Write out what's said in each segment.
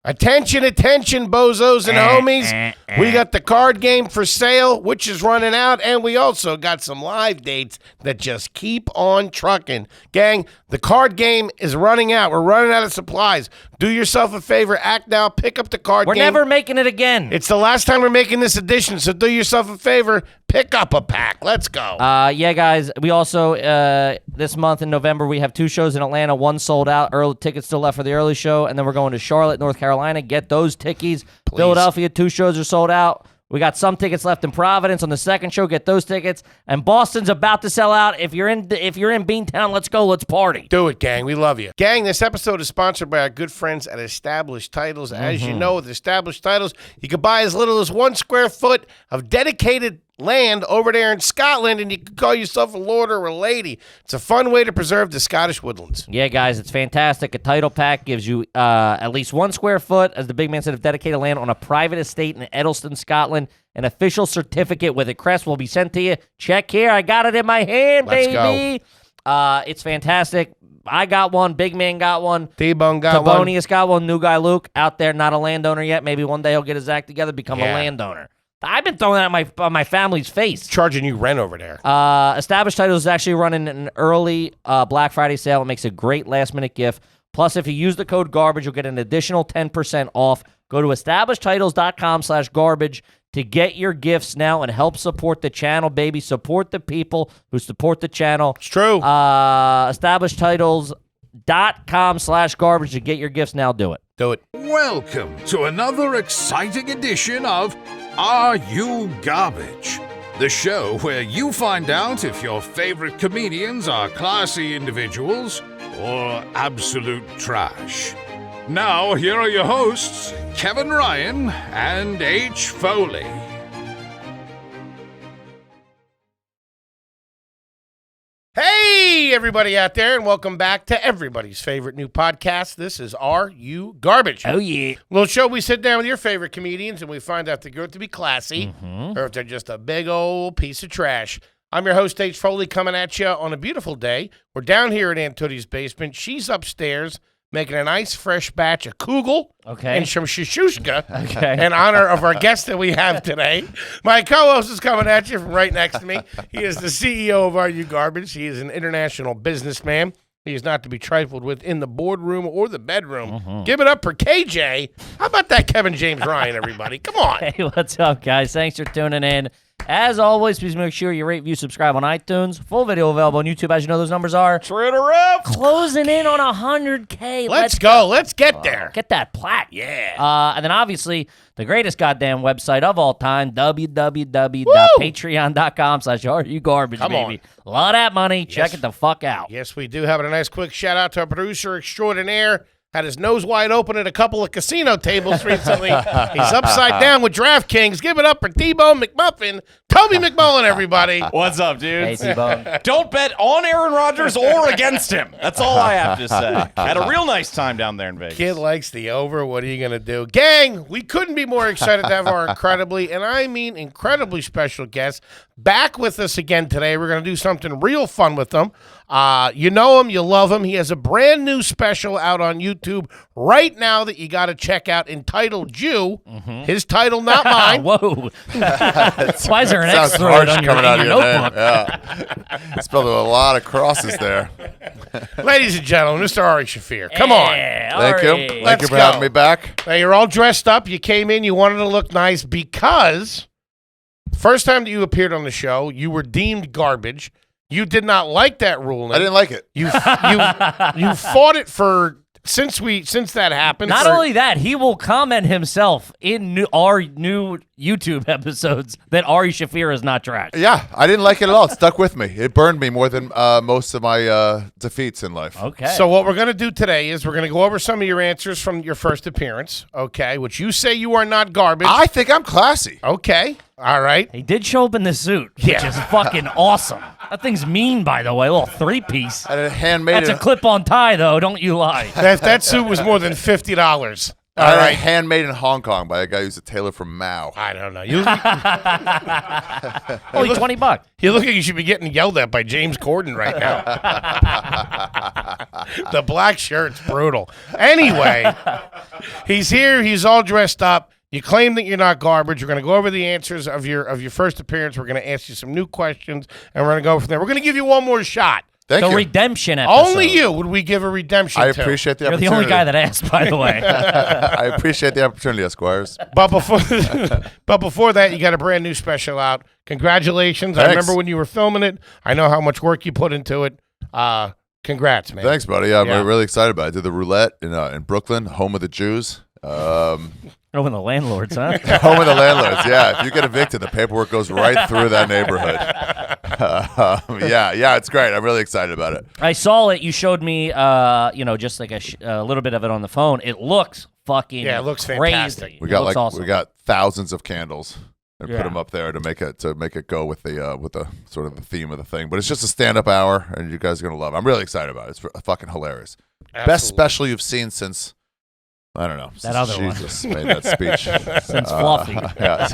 Attention, attention, bozos and homies. We got the card game for sale, which is running out, and we also got some live dates that just keep on trucking. Gang, the card game is running out. We're running out of supplies. Do yourself a favor. Act now. Pick up the card game. We're never making it again. It's the last time we're making this edition, so do yourself a favor. Pick up a pack. Let's go. Yeah, guys. We also, this month in November, we have 2 shows in Atlanta. One sold out. Early tickets still left for the early show. And then we're going to Charlotte, North Carolina. Get those tickies. Please. Philadelphia, 2 shows are sold out. We got some tickets left in Providence on the second show. Get those tickets. And Boston's about to sell out. If you're in Beantown, let's go. Let's party. Do it, gang. We love you. Gang, this episode is sponsored by our good friends at Established Titles. As you know, with Established Titles, you can buy as little as 1 square foot of dedicated land over there in Scotland, and you can call yourself a lord or a lady. It's a fun way to preserve the Scottish woodlands. Yeah, guys, it's fantastic. A title pack gives you at least 1 square foot, as the big man said, of dedicated land on a private estate in Edelston, Scotland. An official certificate with a crest will be sent to you. Check here. I got it in my hand, baby. Go. It's fantastic. I got one. Big man got one. T-Bone got one. Tabonius got one. New guy Luke out there, not a landowner yet. Maybe one day he'll get his act together, become a landowner. I've been throwing that at my family's face. Charging you rent over there. Established Titles is actually running an early Black Friday sale. It makes a great last-minute gift. Plus, if you use the code GARBAGE, you'll get an additional 10% off. Go to establishedtitles.com/garbage to get your gifts now and help support the channel, baby. Support the people who support the channel. It's true. Establishedtitles.com/garbage to get your gifts now. Do it. Do it. Welcome to another exciting edition of Are You Garbage? The show where you find out if your favorite comedians are classy individuals or absolute trash. Now, here are your hosts, Kevin Ryan and H. Foley. Hey, everybody out there, and welcome back to everybody's favorite new podcast. This is Are You Garbage? Oh, yeah. Little show we sit down with your favorite comedians, and we find out if they're good to be classy or if they're just a big old piece of trash. I'm your host, H. Foley, coming at you on a beautiful day. We're down here in Aunt Tootie's basement. She's upstairs making a nice fresh batch of kugel and some shushushka in honor of our guest that we have today. My co-host is coming at you from right next to me. He is the CEO of Are You Garbage. He is an international businessman. He is not to be trifled with in the boardroom or the bedroom. Give it up for KJ. How about that Kevin James Ryan, everybody? Come on. Hey, what's up, guys? Thanks for tuning in. As always, please make sure you rate, view, subscribe on iTunes. Full video available on YouTube. As you know, those numbers are closing in on 100K. Let's go. Let's get there. Get that plaque. Yeah. And then, obviously, the greatest goddamn website of all time, www.patreon.com/RUGarbage, baby. A lot of that money. Check it the fuck out. Yes, we do have a nice quick shout-out to our producer extraordinaire. Had his nose wide open at a couple of casino tables recently. He's upside down with DraftKings. Give it up for T-Bone McMuffin. Toby McMullen, everybody. What's up, dudes? Hey, T-Bone. Don't bet on Aaron Rodgers or against him. That's all I have to say. Had a real nice time down there in Vegas. Kid likes the over. What are you going to do? Gang, we couldn't be more excited to have our incredibly, and I mean incredibly special guest back with us again today. We're going to do something real fun with them. You know him, you love him. He has a brand new special out on YouTube right now that you got to check out entitled Jew. His title, not mine. Whoa. Why is there an Sounds X harsh on coming out of your notebook? name. Yeah. Spelled with a lot of crosses there. Ladies and gentlemen, Mr. Ari Shaffir. Come on. Thank you. Thank Let's you for go. having me back. Now, you're all dressed up. You came in. You wanted to look nice because first time that you appeared on the show, you were deemed garbage. You did not like that ruling. I didn't like it. You fought it for since that happened. Not only that, he will comment himself in our new YouTube episodes that Ari Shaffir is not trash. Yeah, I didn't like it at all. It stuck with me. It burned me more than most of my defeats in life. Okay. So what we're going to do today is we're going to go over some of your answers from your first appearance, okay, which you say you are not garbage. I think I'm classy. Okay. All right. He did show up in the suit, which is fucking awesome. That thing's mean, by the way. A little 3-piece. I had it handmade. That's a clip-on tie, though. Don't you lie. If that suit was more than $50, All right. Handmade in Hong Kong by a guy who's a tailor from Mao. I don't know. You Only $20. You look like you should be getting yelled at by James Corden right now. The black shirt's brutal. Anyway, he's here. He's all dressed up. You claim that you're not garbage. We're going to go over the answers of your first appearance. We're going to ask you some new questions, and we're going to go from there. We're going to give you one more shot. Thank The you. redemption episode. Only you would we give a redemption I to. appreciate the You're the opportunity. only guy that asked, by the way. I appreciate the opportunity, Esquires. But before that, you got a brand new special out. Congratulations. I Thanks. remember when you were filming it. I know how much work you put into it. Congrats, man. Thanks, buddy. Yeah, Yeah. I'm really excited about it. I did the roulette in Brooklyn, home of the Jews. Oh, and the landlords, huh? Home of the landlords. Yeah, if you get evicted, the paperwork goes right through that neighborhood. Yeah, it's great. I'm really excited about it. I saw it. You showed me, just like a little bit of it on the phone. It looks fucking Yeah, it looks crazy. fantastic. We It got looks awesome. we got thousands of candles and Yeah. put them up there to make it go with the sort of the theme of the thing. But it's just a stand-up hour, and you guys are gonna love it. I'm really excited about it. It's fucking hilarious. Best Absolutely. special you've seen since. I don't know. That other one. Jesus made that speech. Since Fluffy. Yeah.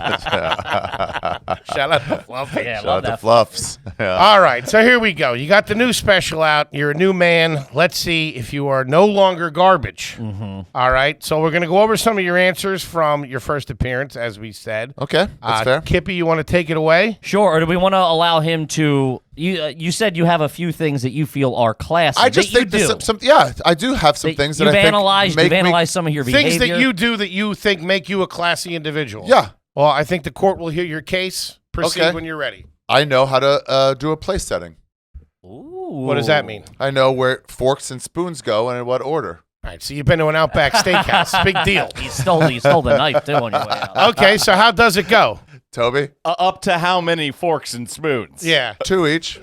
Shout out to Fluffy. Yeah, Shout love out to that. Fluffs. Yeah. All right, so here we go. You got the new special out. You're a new man. Let's see if you are no longer garbage. Mm-hmm. All right, so we're going to go over some of your answers from your first appearance, as we said. Okay, that's fair. Kippy, you want to take it away? Sure. Or do we want to allow him to? You said you have a few things that you feel are classy. I just that think you do. there's some. Yeah, I do have some things that you've I think analyzed. make You've me- analyzed some of your behavior. Things that you do that you think make you a classy individual. Yeah, Well, I think the court will hear your case. Proceed Okay. when you're ready. I know how to do a place setting. Ooh. What does that mean? I know where forks and spoons go and in what order. All right, so you've been to an Outback Steakhouse. Big deal. He stole the knife too on your way out. Okay, so how does it go? Toby, Up to how many forks and spoons? Yeah. 2 each.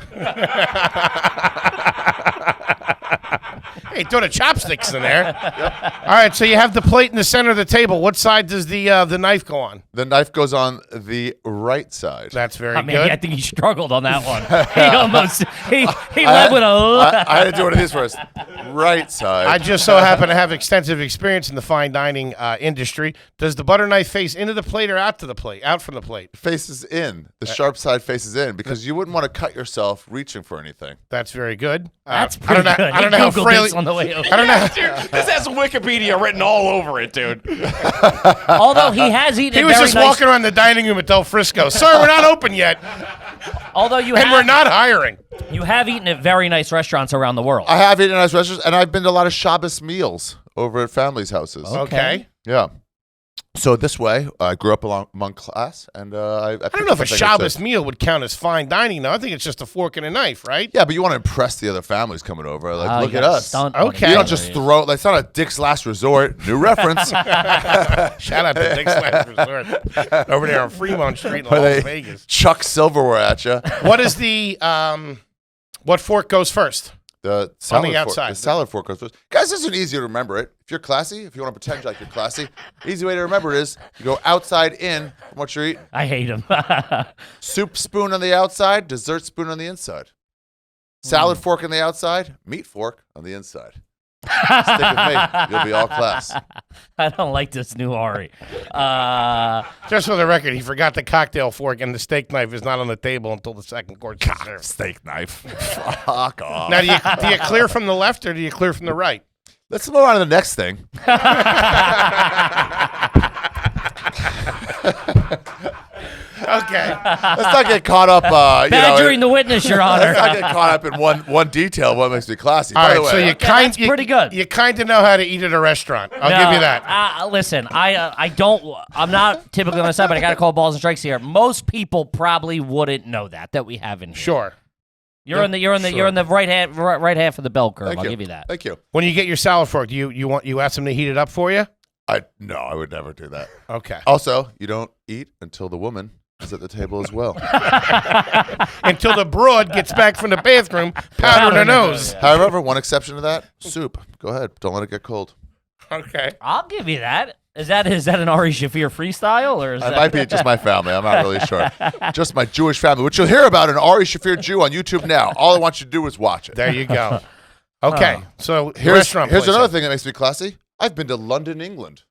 Hey, throw the chopsticks in there. All right, so you have the plate in the center of the table. What side does the knife go on? The knife goes on the right side. That's very I mean, good. I think he struggled on that one. He almost he led with a. I had to do one of these first. Right side. I just so happen to have extensive experience in the fine dining industry. Does the butter knife face into the plate or out to the plate? Out from the plate. faces in. The sharp side faces in because you wouldn't want to cut yourself reaching for anything. That's very good. That's pretty good. I don't know how He Googled frail. this on the way over. I don't know. Dude, this has Wikipedia written all over it, dude. Although he has eaten. He at was very just nice, walking around the dining room at Del Frisco. Sir, we're not open yet, Although you and have, we're not hiring. You have eaten at very nice restaurants around the world. I have eaten at nice restaurants, and I've been to a lot of Shabbos meals over at families' houses. Okay. Yeah. So this way, I grew up among class, and I I don't know if a Shabbos meal would count as fine dining, though. I think it's just a fork and a knife, right? Yeah, but you want to impress the other families coming over. Like, Oh, look you at got us. stunt on Okay. it. You don't just throw. Like, it's not a Dick's Last Resort. New reference. Shout out to Dick's Last Resort over there on Fremont Street in Where Las they Vegas. chuck silverware at you. What is the what fork goes first? The salad fork, outside. the salad fork goes first. Guys, this is easy to remember it. If you're classy, if you want to pretend like you're classy, easy way to remember it is you go outside in from what you're eating. I hate him. Soup spoon on the outside, dessert spoon on the inside. Salad fork on the outside, meat fork on the inside. Stick with me. You'll be all class. I don't like this new Ari. Just for the record, he forgot the cocktail fork and the steak knife is not on the table until the second course is served. Steak knife. Fuck off. Now, do you clear from the left or do you clear from the right? Let's move on to the next thing. Okay. Let's not get caught up. Badgering the witness, Your Honor. Let's not get caught up in one detail. What makes me classy? All By the right, way, so you that's pretty good. You kind of know how to eat at a restaurant. I'll give you that. Listen, I'm not typically on the side, but I got to call balls and strikes here. Most people probably wouldn't know that we have in here. Sure. You're in the right half of the bell curve. I'll give you that. Thank you. When you get your salad fork, you ask them to heat it up for you? No, I would never do that. Okay. Also, you don't eat until the woman is at the table as well. Until the broad gets back from the bathroom, powdering her nose. However, one exception to that: soup. Go ahead. Don't let it get cold. Okay. I'll give you that. Is that an Ari Shaffir freestyle or is It that might be just my family. I'm not really sure. Just my Jewish family, which you'll hear about in Ari Shaffir Jew on YouTube now. All I want you to do is watch it. There you go. Okay. So Here's restaurant another place. thing that makes me classy. I've been to London, England.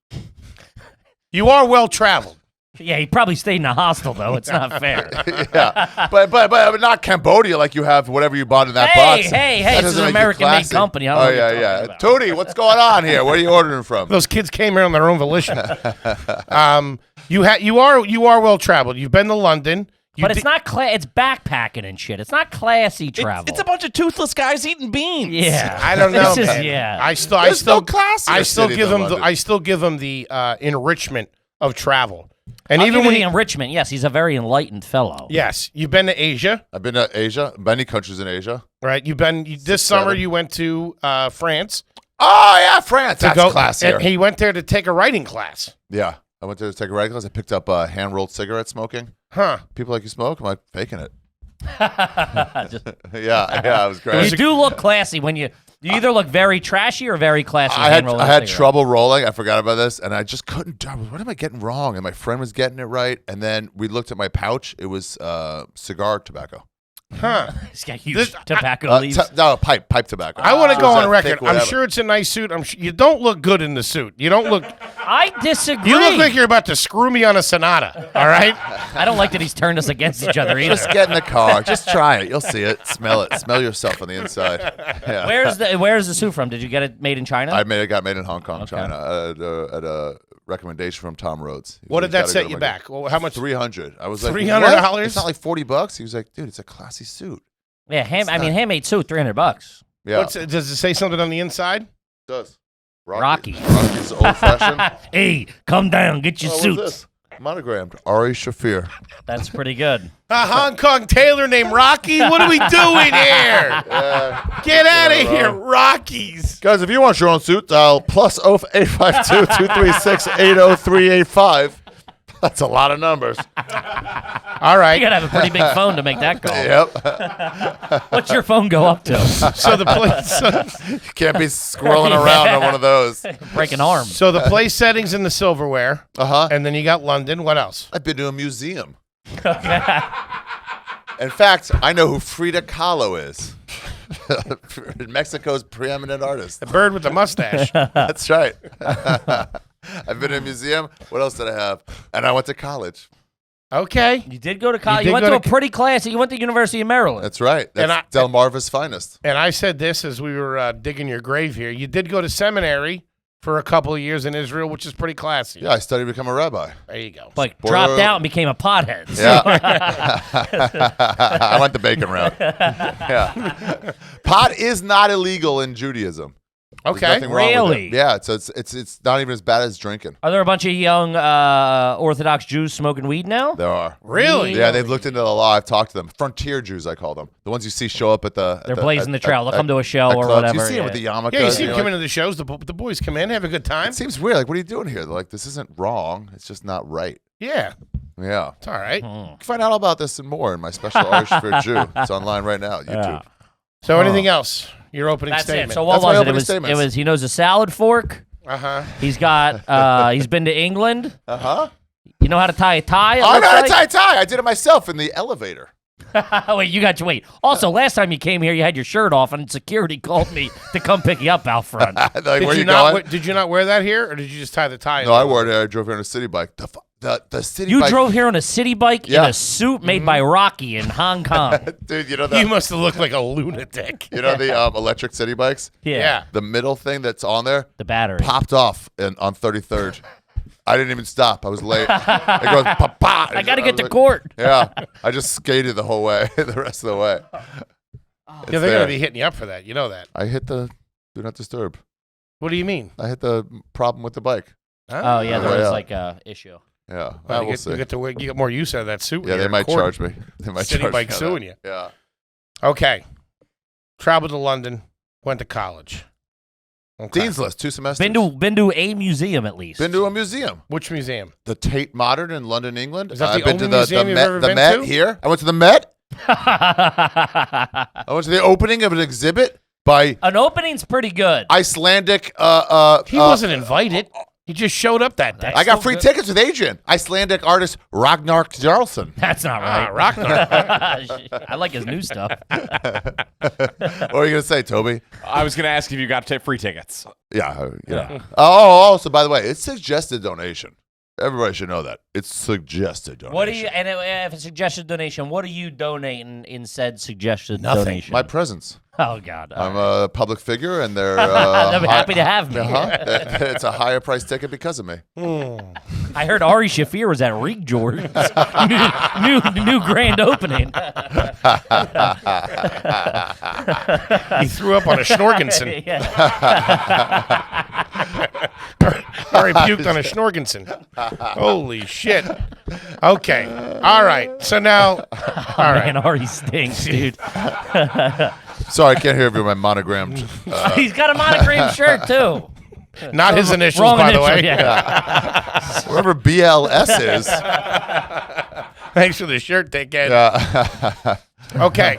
You are well traveled. Yeah, he probably stayed in a hostel though. It's not fair. Yeah, but not Cambodia like you have whatever you bought in that box. Hey, That it's doesn't an make you American-made classy. company. I don't know what you're talking about. Tootie, what's going on here? Where are you ordering from? Those kids came here on their own volition. You are well traveled. You've been to London. But it's not it's backpacking and shit. It's not classy travel. It's a bunch of toothless guys eating beans. Yeah, I don't know. This is, man. yeah. I still classier city give than him. London. I still give him the enrichment of travel. And I'll even give when you the enrichment, yes, he's a very enlightened fellow. yes, you've been to Asia, I've been to Asia, many countries in Asia. right? You've been this summer. You went to France. Oh yeah, France. That's classier. And he went there to take a writing class. Yeah, I went there to take a writing class. I picked up hand-rolled cigarette smoking. Huh? People like, you smoke? I'm like, faking it. Just- Yeah, it was great. you do look classy when you either look very trashy or very classy. I had cigarette. trouble rolling. I forgot about this, and I just couldn't. What am I getting wrong? And my friend was getting it right, and then we looked at my pouch. It was cigar tobacco. Huh? He's got huge tobacco leaves. Pipe tobacco. I want to go It was on that record. thick I'm whatever. sure it's a nice suit. You don't look good in the suit. You don't look. I disagree. You look like you're about to screw me on a Sonata. All right. I don't like that he's turned us against each other either. Just get in the car. Just try it. You'll see it. Smell it. Smell yourself on the inside. Yeah. Where's the suit from? Did you get it made in China? It got made in Hong Kong, China, at a recommendation from Tom Rhodes. What did that Gotta set go to you my- back? Well, how much? $300. I was like, $300? what? It's not like $40. He was like, dude, it's a classy suit. yeah, handmade suit, $300. Yeah, Does it say something on the inside? it does. Rocky. Rocky's old fashioned. Hey, come down, get your What's suit. this? Monogrammed. Ari Shaffir. That's pretty good. A Hong Kong tailor named Rocky? What are we doing here? Get out of here, Rockies. Guys, if you want your own suit, dial plus 852-236-80385. That's a lot of numbers. All You right. gotta have a pretty big phone to make that call. Yep. What's your phone go up to? So the place. You can't be squirreling around on one of those. Break an arm. So the place settings in the silverware, Uh-huh. and then you got London. What else? I've been to a museum. In fact, I know who Frida Kahlo is. Mexico's preeminent artist. The bird with the mustache. That's right. I've been to a museum. What else did I have? And I went to college. Okay. You did go to college. You You did went go to a to pretty classy. You went to University of Maryland. That's right. That's Delmarva's finest. And I said this as we were digging your grave here. You did go to seminary for a couple of years in Israel, which is pretty classy. Yeah, I studied to become a rabbi. There you go. Like Spoiler dropped alert. out and became a pothead. Yeah. I went the bacon route. Yeah. Pot is not illegal in Judaism. There's Okay. nothing wrong with Really? it. Yeah, it's not even as bad as drinking. Are there a bunch of young Orthodox Jews smoking weed now? There are. Really? Yeah, they've looked into the law. I've talked to them. Frontier Jews, I call them. The ones you see show up at the. They're blazing the trail. They'll come to a show or clubs. whatever. You see them yeah. with the yarmulke. Yeah, you see them you're come like, into the shows. The boys come in, have a good time. It seems weird. Like, what are you doing here? They're like, this isn't wrong. It's just not right. Yeah, Yeah. it's all right. You can find out all about this and more in my special Ari Shaffir Jew. It's online right now, YouTube. So anything else? Your opening That's statement. it. So what That's my was it? opening It was. statements. It was. He knows a salad fork. Uh-huh. He's got. He's been to England. Uh-huh. You know how to tie a tie? it I know looks how to like? tie a tie. I did it myself in the elevator. Wait, you got your wait. Also, last time you came here, you had your shirt off, and security called me to come pick you up out front. Like, Did where you you not? going? Did you not wear that here, or did you just tie the tie? No, I wore it. I drove here on a city bike. The city You bike. drove here on a city bike in Yeah. a suit made by Rocky in Hong Kong. Dude, you know You the must have looked like a lunatic. electric city bikes? Yeah. The middle thing that's on there The battery. popped off on 33rd. I didn't even stop. I was late. It goes pa. I got to get to like, court. Yeah. I just skated the whole way, the rest of the way. Yeah, they're there. gonna be hitting you up for that. You know that. I hit the do not disturb. What do you mean? I hit the problem with the bike. Oh, yeah, there Yeah. was like a issue. Yeah. Well, you we'll get, see. you get to wear, you get more use out of that suit. when Yeah, they you're might recording. charge me. They might City charge bike me on suing that. you. Yeah. Okay. Traveled to London. Went to college. Okay. Dean's List, 2 semesters. Been to a museum at least. Been to a museum. Which museum? The Tate Modern in London, England. Is that the I've been only to the museum you've Met, ever the been Met to? here. I went to the Met. I went to the opening of an exhibit by An opening's pretty good. Icelandic. He wasn't invited. He just showed up that day. I got free tickets with Adrian. Icelandic artist Ragnar Jarlsson. That's not right. Ragnar. I like his new stuff. What are you gonna say, Toby? I was going to ask if you got free tickets. Yeah. Oh, so by the way, it's suggested donation. Everybody should know that. It's suggested donation. What do you? And if it's a suggested donation, what are you donating in said suggested Nothing. donation? My presence. Oh God! I'm a public figure, and they're I'm happy to have me. It's a higher price ticket because of me. I heard Ari Shaffir was at Rig George. new grand opening. He threw up on a Schnorgensen. Ari puked on a Schnorgensen. Holy shit. Okay. All right. So now, all right. Man, Ari stinks, dude. Sorry, I can't hear you. My monogrammed. He's got a monogram shirt too. Not his initials, Wrong by initial, the way. yeah. Whatever BLS is. Thanks for the shirt, dickhead. Yeah. Okay.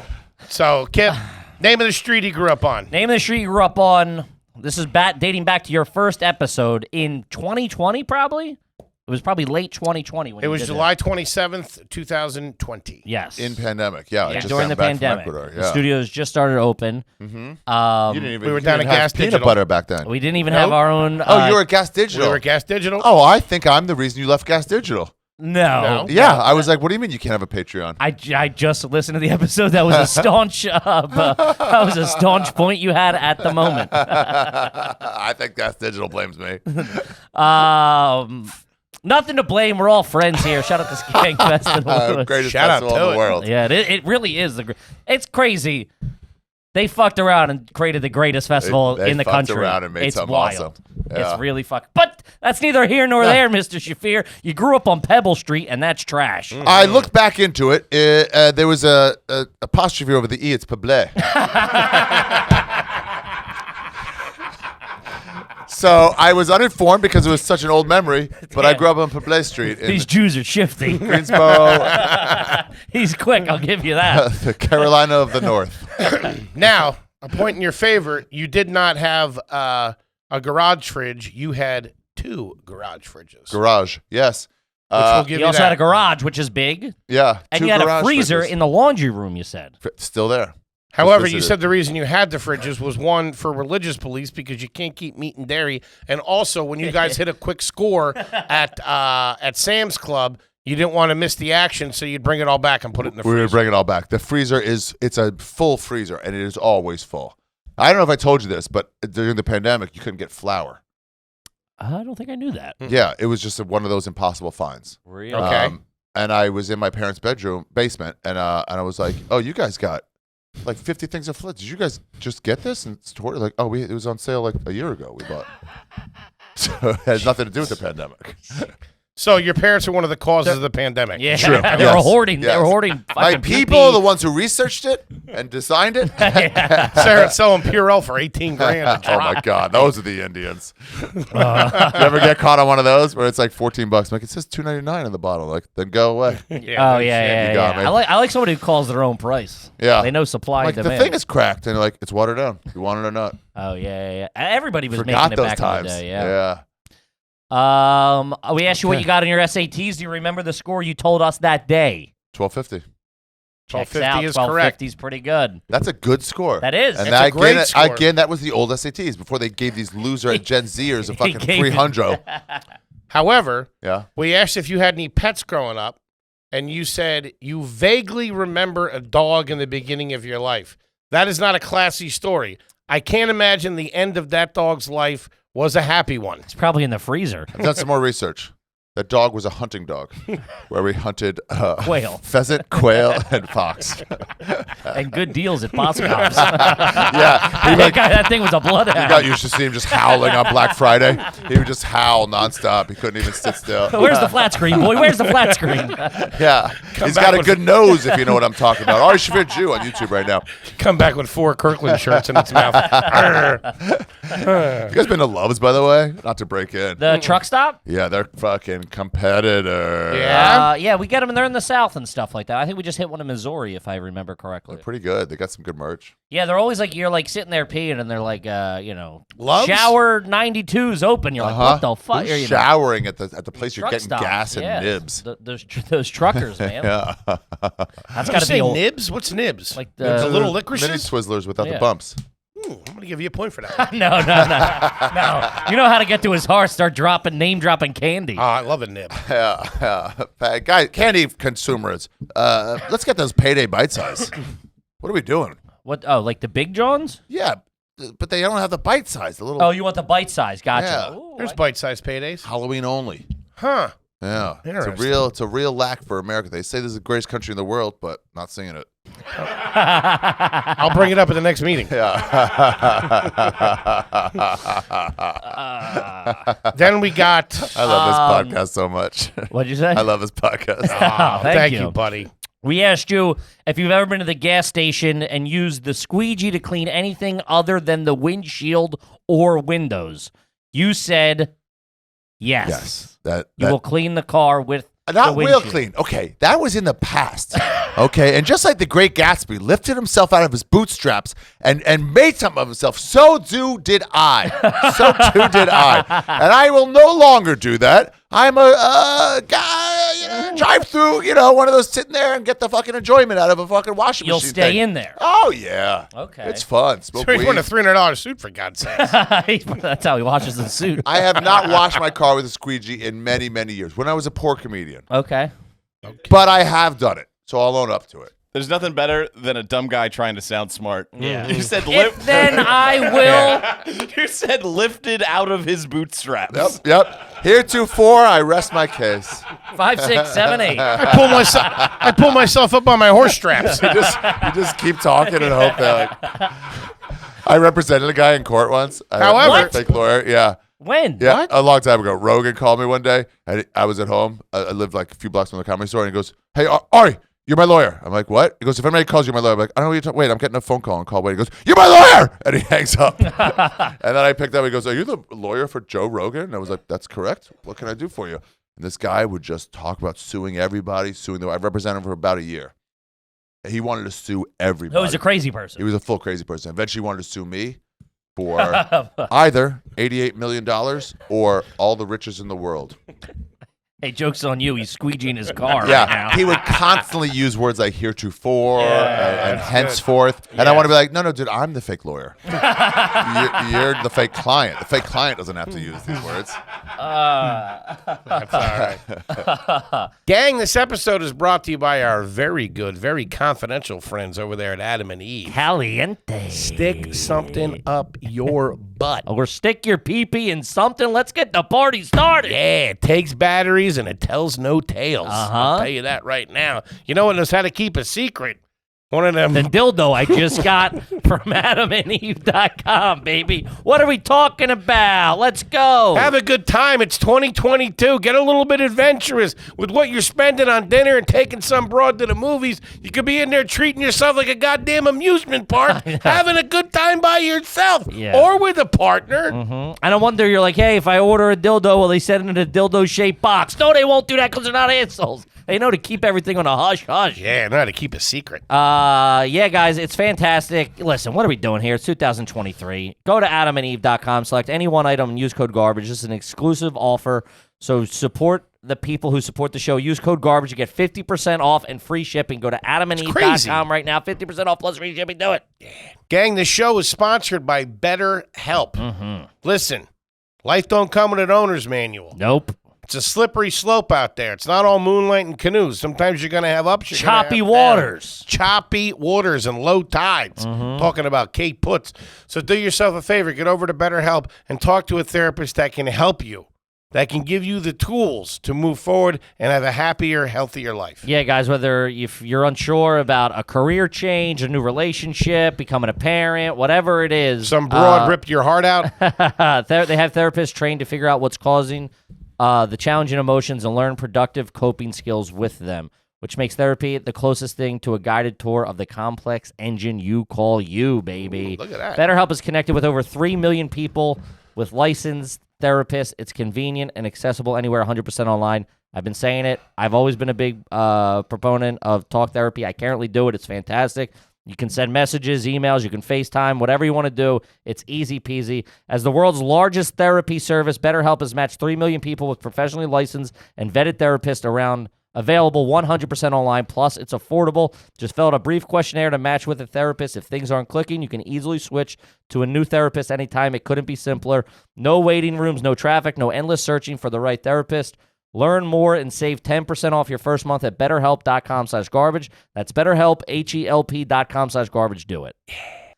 So, Kip, name of the street he grew up on. Name of the street you grew up on. This is dating back to your first episode in 2020, probably. It was probably late 2020 when It you was did July 27th, 2020. Yes. In pandemic, yeah. I just During the got back from pandemic. Ecuador, The yeah. studios just started open. Mm-hmm. Um, You didn't even, we were you down didn't at have Gas peanut Digital. butter back then. we didn't even Nope. have our own. Oh, you were at Gas We Digital. were at Gas Digital. Oh, I think I'm the reason you left Gas Digital. No. Yeah, I was like, what do you mean you can't have a Patreon? I just listened to the episode. That was a staunch point you had at the moment. I think Gas Digital blames me. Nothing to blame. We're all friends here. Shout out to Skank Festival. Greatest Shout out festival to in it. the world. Yeah, it really is. It's crazy. They fucked around and created the greatest festival They in the fucked country. around and made it's something wild. awesome. Yeah. It's really But that's neither here nor there, Mr. Shaffir. You grew up on Pebble Street, and that's trash. I looked back into it. There was a apostrophe over the E. It's Pable. So I was uninformed because it was such an old memory, but I grew up on Pable Street in These Jews are shifty. Greensboro, He's quick, I'll give you that. the Carolina of the North. Now, a point in your favor, you did not have a garage fridge. You had 2 garage fridges. Garage, yes. Which will give You you also that. had a garage, which is big. Yeah. And 2 you had a garage freezer fridges. in the laundry room, you said. Still there. However, you visited. said the reason you had the fridges was one for religious beliefs because you can't keep meat and dairy, and also when you guys hit a quick score at Sam's Club, you didn't want to miss the action, so you'd bring it all back and put it in the We're going freezer. to bring it all back. The freezer it's a full freezer, and it is always full. I don't know if I told you this, but during the pandemic, you couldn't get flour. I don't think I knew that. Yeah, it was just one of those impossible finds. Really? Okay. And I was in my parents' basement, and I was like, "Oh, you guys got like 50 things of flour. Did you guys just get this and store it?" Like, "Oh, it was on sale like a year ago. We bought." So it has nothing to do with the pandemic. So your parents are one of the causes of the pandemic. Yeah, True. they were Yes. hoarding. They Yes. were hoarding. My fucking people, PP. the ones who researched it and designed it. Sarah's selling Purell for $18,000 a Oh drop. my God, those are the Indians. You ever get caught on one of those where it's like $14? Like it says $2.99 on the bottle. Like then go away. Oh no yeah, shit. You got me. I like somebody who calls their own price. Yeah. They know supply Like and the demand. thing is cracked and like it's watered down. You want it or not? Oh yeah. Everybody was Forgot making it those back times. in the day. Yeah. We asked you what you got on your SATs. Do you remember the score you told us that day? 1250. Checks 1250 out. is correct. 1250 is pretty good. That's a good score. That is. And That's a that, great again, score. again, that was the old SATs before they gave these loser Gen Zers a fucking gave 300. However, Yeah. we asked if you had any pets growing up, and you said you vaguely remember a dog in the beginning of your life. That is not a classy story. I can't imagine the end of that dog's life was a happy one. It's probably in the freezer. I've done some more research. That dog was a hunting dog where we hunted Quail. pheasant, quail, and fox. And good deals at Boscom's. Yeah. That thing was a bloodhound. You used to see him just howling on Black Friday. He would just howl nonstop. He couldn't even sit still. Where's the flat screen, boy? Where's the flat screen? Yeah. He's back got a with- good nose, if you know what I'm talking about. Ari Shaffir Jew on YouTube right now. Come back with 4 Kirkland shirts in its mouth. You guys been to Love's, by the way? Not to break in. The truck stop? Yeah, they're fucking competitor. Yeah? Yeah, we get them, and they're in the South and stuff like that. I think we just hit one in Missouri, if I remember correctly. They're pretty good. They got some good merch. Yeah, they're always like, you're like sitting there peeing, and they're like, Love's? shower 92's open. You're like, what the fuck? Who's You know, showering at the place you're truck getting stop. gas and Yeah, nibs. Those truckers, man. Yeah. That's Did you got to say be old. nibs? What's nibs? Like the little Mini licorices? Twizzlers without Yeah. the bumps. I'm going to give you a point for that. No. You know how to get to his heart. Start name dropping candy. I love a nib. Guys, candy consumers, let's get those payday bite size. What are we doing? What? Oh, like the Big Johns? Yeah, but they don't have the bite size. The little Oh, you want the bite size? Gotcha. Yeah. Ooh, There's bite-sized paydays. Halloween only. Huh. Yeah, Interesting. it's a real lack for America. They say this is the greatest country in the world, but not seeing it. I'll bring it up at the next meeting. Then we got... I love this podcast so much. What'd you say? I love this podcast. Thank you, buddy. We asked you if you've ever been to the gas station and used the squeegee to clean anything other than the windshield or windows. You said yes. Yes, You will clean the car with not the real windshield. clean. Okay, that was in the past. Okay, and just like the Great Gatsby lifted himself out of his bootstraps and made something of himself, so too did I. And I will no longer do that. I'm a guy, drive through, one of those sitting there and get the fucking enjoyment out of a fucking washing You'll machine. stay thing. in there. Oh yeah. Okay. It's fun. Smoke So he's weed. wearing a $300 suit, for God's sake. That's how he washes the suit. I have not washed my car with a squeegee in many, many years. When I was a poor comedian, Okay. but I have done it, so I'll own up to it. There's nothing better than a dumb guy trying to sound smart. Yeah. You said If then I will. You said lifted out of his bootstraps. Yep. Heretofore, I rest my case. 5, 6, 7, 8. I pull myself up on my horse straps. You just keep talking and hope that. I represented a guy in court once. However- a fake lawyer. Yeah. When? Yeah, What? a long time ago. Rogan called me one day, and I was at home. I lived like a few blocks from the Comedy Store, and he goes, "Hey, Ari, you're my lawyer." I'm like, "What?" He goes, "If anybody calls you my lawyer," I'm like, "I don't know what you're talking. Wait, I'm getting a phone call and call. Wait." He goes, "You're my lawyer," and he hangs up. And then I picked up. He goes, "Are you the lawyer for Joe Rogan?" And I was like, "That's correct. What can I do for you?" And this guy would just talk about suing everybody, I represented him for about a year. He wanted to sue everybody. He was a crazy person. He was a full crazy person. Eventually, he wanted to sue me for either $88 million or all the riches in the world. Hey, joke's on you. He's squeegeeing his car Yeah, right now. he would constantly use words like heretofore and that's henceforth. And I want to be like, no, dude, I'm the fake lawyer. you're the fake client. The fake client doesn't have to use these words. That's all right. Gang, this episode is brought to you by our very good, very confidential friends over there at Adam and Eve. Caliente. Stick something up your butt. Or stick your pee-pee in something. Let's get the party started. Yeah, it takes batteries and it tells no tales. I'll tell you that right now. You know what knows how to keep a secret? One of them. The dildo I just got from AdamandEve.com, baby. What are we talking about? Let's go. Have a good time. It's 2022. Get a little bit adventurous with what you're spending on dinner and taking some broad to the movies. You could be in there treating yourself like a goddamn amusement park, having a good time by yourself or with a partner. And I wonder, you're like, hey, if I order a dildo, will they send it in a dildo-shaped box? No, they won't do that because they're not assholes. They know to keep everything on a hush-hush. Yeah, know how to keep a secret. Yeah, guys, it's fantastic. Listen, what are we doing here? It's 2023. Go to AdamandEve.com, select any one item, and use code GARBAGE. This is an exclusive offer, so support the people who support the show. Use code GARBAGE. You get 50% off and free shipping. Go to AdamandEve.com right now. 50% off plus free shipping. Do it. Gang, this show is sponsored by BetterHelp. Listen, life don't come with an owner's manual. Nope. It's a slippery slope out there. It's not all moonlight and canoes. Sometimes you're going to have ups. Choppy waters. Choppy waters and low tides. Talking about Kate Puts. So do yourself a favor. Get over to BetterHelp and talk to a therapist that can help you, that can give you the tools to move forward and have a happier, healthier life. Yeah, guys, whether if you're unsure about a career change, a new relationship, becoming a parent, whatever it is. Some broad ripped your heart out. They have therapists trained to figure out what's causing the challenging emotions and learn productive coping skills with them, which makes therapy the closest thing to a guided tour of the complex engine you call you, baby. Ooh, look at that. BetterHelp is connected with over 3 million people with licensed therapists. It's convenient and accessible anywhere, 100% online. I've been saying it. I've always been a big proponent of talk therapy. I currently do it. It's fantastic. You can send messages, emails, you can FaceTime, whatever you want to do. It's easy peasy. As the world's largest therapy service, BetterHelp has matched 3 million people with professionally licensed and vetted therapists around Available 100% online, plus it's affordable. Just fill out a brief questionnaire to match with a therapist. If things aren't clicking, you can easily switch to a new therapist anytime. It couldn't be simpler. No waiting rooms, no traffic, no endless searching for the right therapist. Learn more and save 10% off your first month at BetterHelp.com/garbage. That's BetterHelp, HELP.com/garbage. Do it.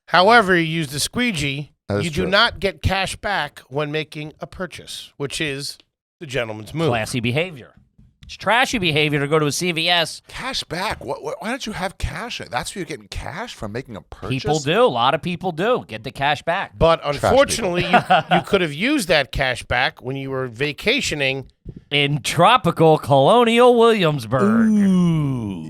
However, you use the squeegee, That is you do true. not get cash back when making a purchase, which is the gentleman's move. Classy behavior. It's trashy behavior to go to a CVS. Cash back. Why don't you have cash? That's where you're getting cash from making a purchase. People do. A lot of people do. Get the cash back. But unfortunately, you could have used that cash back when you were vacationing In tropical colonial Williamsburg.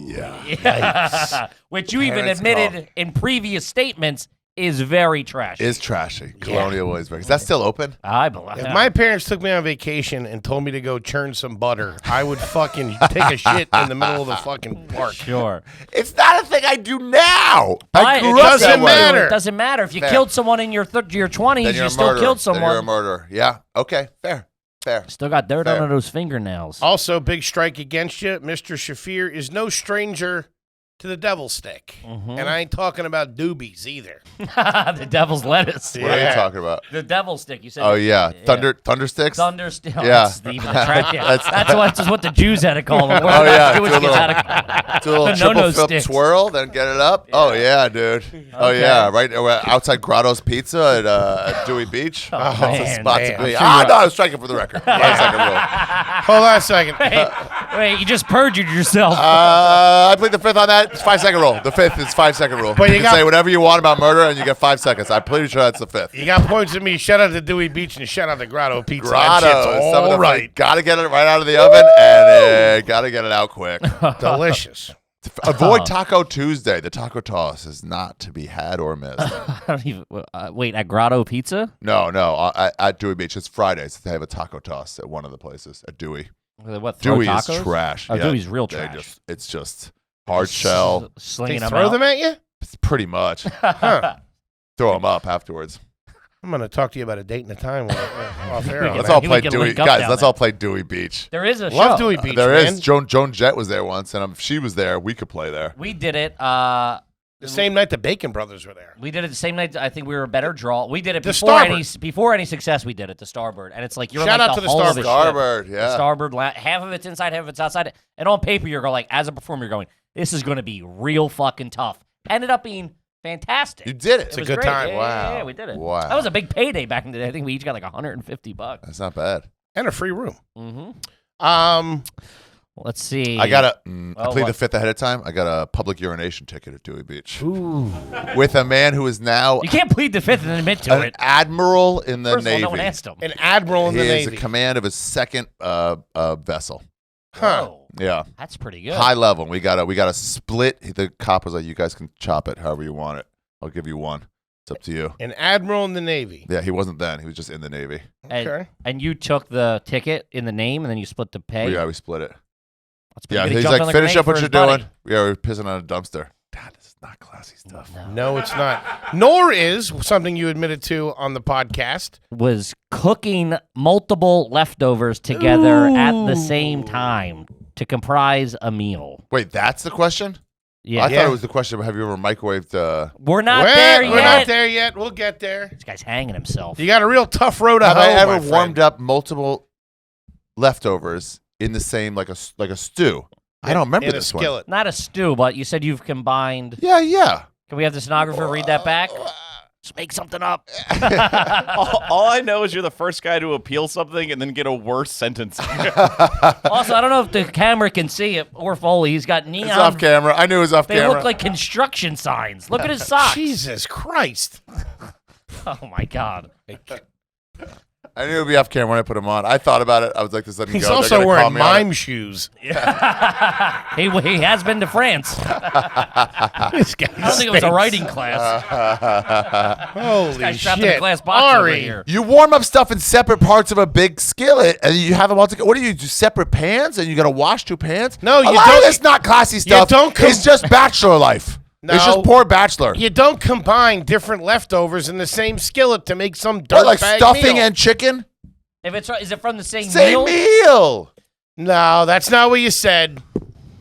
Yeah. Which you even Parents admitted in previous statements is very trashy. Is trashy. Colonial Williamsburg. Is that still open? I believe. If my parents took me on vacation and told me to go churn some butter, I would fucking take a shit in the middle of the fucking park. Sure. It's not a thing I do now. But I grew it up doesn't that way. matter. It doesn't matter. If you Fair. killed someone in your 20s, Then you're you a still murderer. killed Then you're a someone. murderer. Yeah. Okay. Fair. Still got dirt Fair. under those fingernails. Also, big strike against you. Mr. Shaffir is no stranger to the devil stick. And I ain't talking about doobies either. The devil's lettuce. What are you talking about? The devil stick. You said. Oh yeah, thunder sticks. Thunder stick. Yeah. That's what the Jews had to call them. Oh, yeah. Jewish Do a kids little- had to call Do a little The triple no-no flip sticks. twirl, then get it up. Oh yeah, dude. Oh yeah, right outside Grotto's Pizza at Dewey Beach. Oh, It's a man, spot man. to be. I'm No, I was striking for the record. 5 second rule. Hold on a second. Wait, you just perjured yourself. I plead the fifth on that. It's 5 second rule. The fifth is 5 second rule. But you you can got- say whatever you want about murder, and you get 5 seconds. I'm pretty sure that's the fifth. You got points at me. Shout out to Dewey Beach and shout out to Grotto Pizza. Grotto, That shit's some of the all right. Gotta get it right out of the oven, and gotta get it out quick. Delicious. Avoid Taco Tuesday. The taco toss is not to be had or missed. I don't even, wait, at Grotto Pizza? No, at Dewey Beach. It's Fridays. They have a taco toss at one of the places at Dewey. What, throw Dewey tacos? is trash. Oh, Dewey's real trash. It's just hard shell. They Slinging them throw out. them at you? It's pretty much. Huh. Throw them up afterwards. I'm going to talk to you about a date and a time off air. Yeah, Let's man, all we play can Dewey. link up Guys, down let's there. all play Dewey Beach. There is a Love show. Dewey Beach, There man. is. Joan Jett was there once, and if she was there, we could play there. We did it. The same night the Bacon Brothers were there. We did it the same night. I think we were a better draw. We did it The before any success. We did it. The Starboard, and it's like you're Shout like out the to the hull of a Starboard, ship. yeah. The Starboard. Half of it's inside, half of it's outside. And on paper, you're going like, as a performer, you're going, this is going to be real fucking tough. Ended up being fantastic. You did it. It's a was good great. time. Yeah, Wow. yeah, we did it. Wow. That was a big payday back in the day. I think we each got like $150. That's not bad. And a free room. Mm-hmm. Let's see. I got I Oh, plead what? the fifth ahead of time. I got a public urination ticket at Dewey Beach Ooh. with a man who is now You can't plead the fifth and admit to an it. admiral in the First of all, Navy. no one asked him. An admiral in He the is Navy. a command of his second vessel. Huh. Whoa, Yeah, that's pretty good. high level. We got a split. The cop was like, "You guys can chop it however you want it. I'll give you one. It's up to you." An admiral in the Navy. Yeah, he wasn't then. He was just in the Navy. Okay. And you took the ticket in the name, and then you split the pay. Yeah, we split it. That's pretty Yeah, good. He he's jumped like, on the "Finish grenade up what for you're his buddy. doing." Yeah, we're pissing on a dumpster. Dad, this is not classy stuff. No, it's not. Nor is something you admitted to on the podcast. Was cooking multiple leftovers together at the same time to comprise a meal. Wait, that's the question? Yeah, I thought it was the question of have you ever microwaved? we're not there yet. We're not there yet. We'll get there. This guy's hanging himself. You got a real tough road to Have hoe, I ever my friend. warmed up multiple leftovers in the same like a stew? I don't remember in a this one. skillet. Not a stew, but you said you've combined. Yeah. Can we have the stenographer read that back? Just make something up. All I know is you're the first guy to appeal something and then get a worse sentence. Also, I don't know if the camera can see it or Foley. He's got neon. It's off camera. I knew it was off They camera. look like construction signs. Look at his socks. Jesus Christ. Oh my God. I knew it would be off camera when I put him on. I thought about it. I was like, this doesn't He's go. They're also gonna call wearing me on mime it. shoes. He has been to France. This guy I don't think it was a writing class. Holy Guy's trapped in a shit. glass box over Ari. here. You warm up stuff in separate parts of a big skillet, and you have them all together. What do you do? Separate pans, and you got to wash 2 pans? No, you a lot don't- of it's not classy stuff. don't It's just bachelor life. No. It's just poor bachelor. You don't combine different leftovers in the same skillet to make some What, like dirtbag stuffing meal. and chicken? If it's is it from the same Same meal? meal. No, that's not what you said.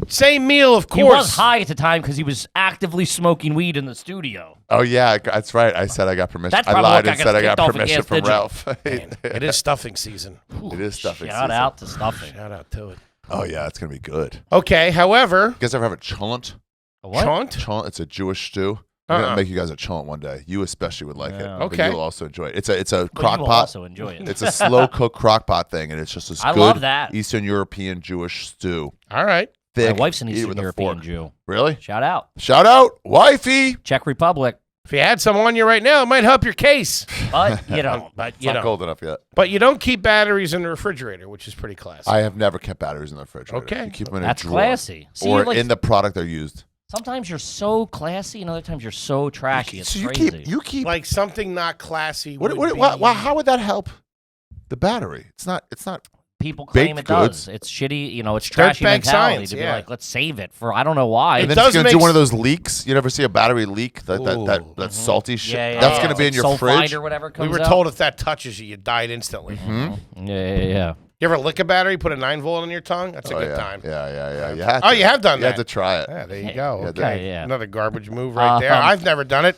Same meal, of course. He was high at the time because he was actively smoking weed in the studio. Oh yeah, that's right. I said I got permission. That's I probably lied what and said I got permission from Ralph. Man, it is stuffing season. It is stuffing Shout season. out to stuffing. Shout out to it. Oh yeah, it's gonna be good. Okay, however, You guys ever have a cholent? A what? Chaunt? Cholent. It's a Jewish stew. I'm Uh-uh. gonna make you guys a cholent one day. You especially would like it. Yeah. But Okay. you'll also enjoy it. It's a But crock you will pot. also enjoy it. It's a slow cooked crock pot thing, and it's just this I good love that. Eastern European Jewish stew. All right. My Thick. wife's an Eat it Eastern with a European fork. Jew. Really? Shout out. Shout out, wifey. Czech Republic. If you had some on you right now, it might help your case. But you don't. But It's you not don't. cold enough yet. But you don't keep batteries in the refrigerator, which is pretty classy. I have never kept batteries in the refrigerator. Okay. You keep them in That's a drawer. classy. See, or like, in the product they're used. sometimes you're so classy, and other times you're so trashy. It's So you crazy. keep. Like something not classy. What, would be- how would that help the battery? It's not. People claim baked it goods. does. It's shitty. You know, it's Dirtbag trashy mentality science, to be yeah. like, let's save it for. I don't know why. And It then does it's gonna make do one of s- those leaks. You never see a battery leak? That Ooh. salty shit. Yeah, yeah, That's yeah. gonna be in It's your like fridge. sulfide or whatever We comes were out. told if that touches you, you died instantly. Yeah. You ever lick a battery, put a 9-volt on your tongue? That's a Oh, good yeah. time. Yeah. You had Oh, to. you have done You that. had to try it. Yeah, there you go. Yeah, Okay, yeah. Another garbage move right there. Um, I've never done it.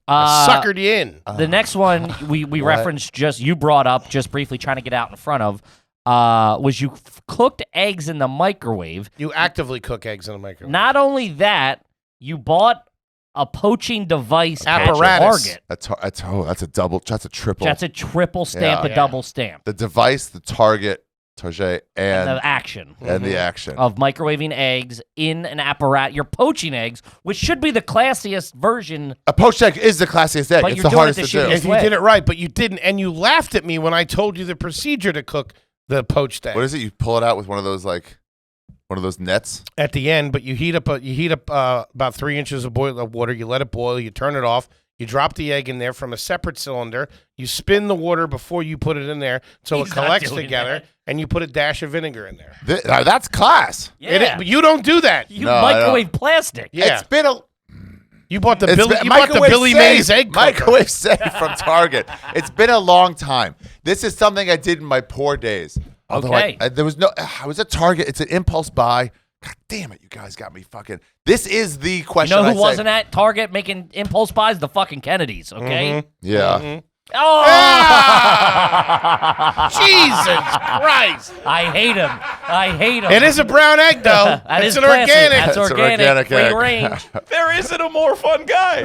I suckered you in. The next one we What? referenced you brought up just briefly trying to get out in front of was you cooked eggs in the microwave. You actively cook eggs in the microwave. Not only that, you bought a poaching device Apparatus. at Target. That's a double. That's a triple. That's a triple stamp, Yeah. a double stamp. The device, the target, and The action the action. of microwaving eggs in an apparatus. You're poaching eggs, which should be the classiest version. A poached egg is the classiest egg. But It's you're the doing hardest it to the do. shittiest If you way. did it right, but you didn't, and you laughed at me when I told you the procedure to cook the poached egg. What is it? You pull it out with one of those nets. At the end, but you heat up about 3 inches of water. You let it boil. You turn it off. You drop the egg in there from a separate cylinder. You spin the water before you put it in there, so He's it not collects doing together. that. And you put a dash of vinegar in there. Now, that's class. Yeah, But you don't do that. you No, I microwave plastic. Yeah, It's been a you bought the it's Billy. been- You bought the microwave Billy safe. Mays egg cooker. Microwave safe from Target. It's been a long time. This is something I did in my poor days. Although Okay. there was no. I was at Target. It's an impulse buy. God damn it! You guys got me fucking. This is the You question. know I who say. wasn't at Target making impulse buys? The fucking Kennedys, okay? Yeah. Oh! Jesus Christ! I hate him. I hate him. It is a brown egg, though. That it's is an classy. organic. That's It's an organic. organic Free egg. range. There isn't a more fun guy.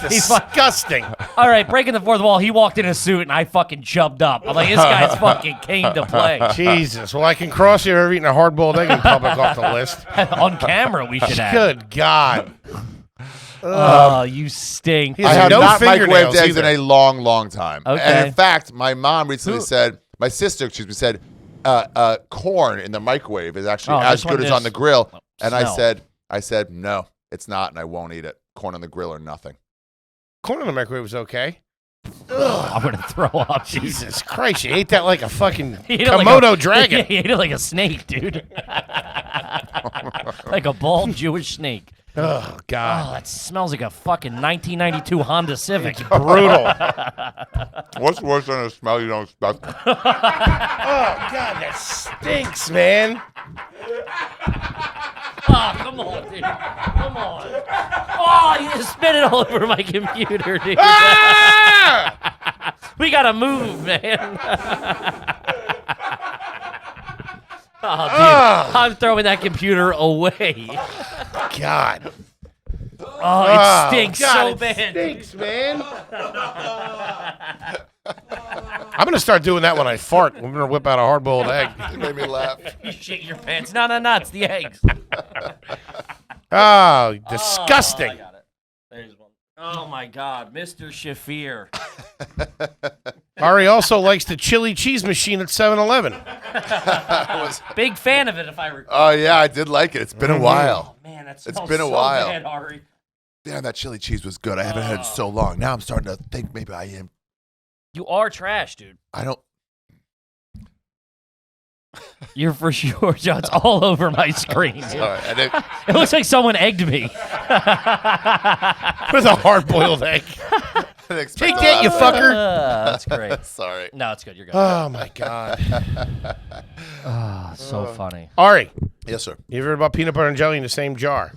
He's fucking. Disgusting. All right, breaking the fourth wall. He walked in a suit, and I fucking jumped up. I'm like, this guy's fucking came to play. Jesus. Well, I can cross you over eating a hard-boiled egg in public off the list. On camera, we should have. Good God. Oh, you stink. He I has have no not microwaved fingernails eggs in either. a long, long time. Okay. And in fact, my mom recently said, my sister, excuse me, said, corn in the microwave is actually Oh, as this one good as on is the grill. And smell. I said, no, it's not, and I won't eat it. Corn on the grill or nothing. Corn in the microwave was okay. I'm gonna throw up. Jesus Christ, you ate that like a fucking He ate it like Komodo a- dragon. He ate it like a snake, dude. Like a bald Jewish snake. Oh, Oh, God. that smells like a fucking 1992 Honda Civic. Brutal. What's worse than a smell you don't expect? Oh, God, that stinks, man. Oh, come on, dude. Come on. Oh, you just spit it all over my computer, dude. Ah! We gotta move, man. Oh, dude. I'm throwing that computer away. God. Oh, it stinks God, so it bad. stinks, man. I'm going to start doing that when I fart. I'm going to whip out a hard-boiled egg. It made me laugh. You shit your pants. No, it's the eggs. Oh, disgusting. Oh, I got it. There's one. Oh, my God. Mr. Shaffir. Ari also likes the chili cheese machine at 7-Eleven. Big fan of it, if I recall. Oh, yeah, I did like it. It's been a while. Man, that It's smells been a so while. bad, Ari. Damn, that chili cheese was good. I haven't had it in so long. Now I'm starting to think maybe I am. You are trash, dude. I don't. You're for sure. It's all over my screen. Dude. All right, and it, It looks like someone egged me. With a hard-boiled egg. Take that, you fucker. That's great. Sorry. No, it's good. You're good. Oh, my God. So funny. Ari, Yes, sir. you ever heard about peanut butter and jelly in the same jar?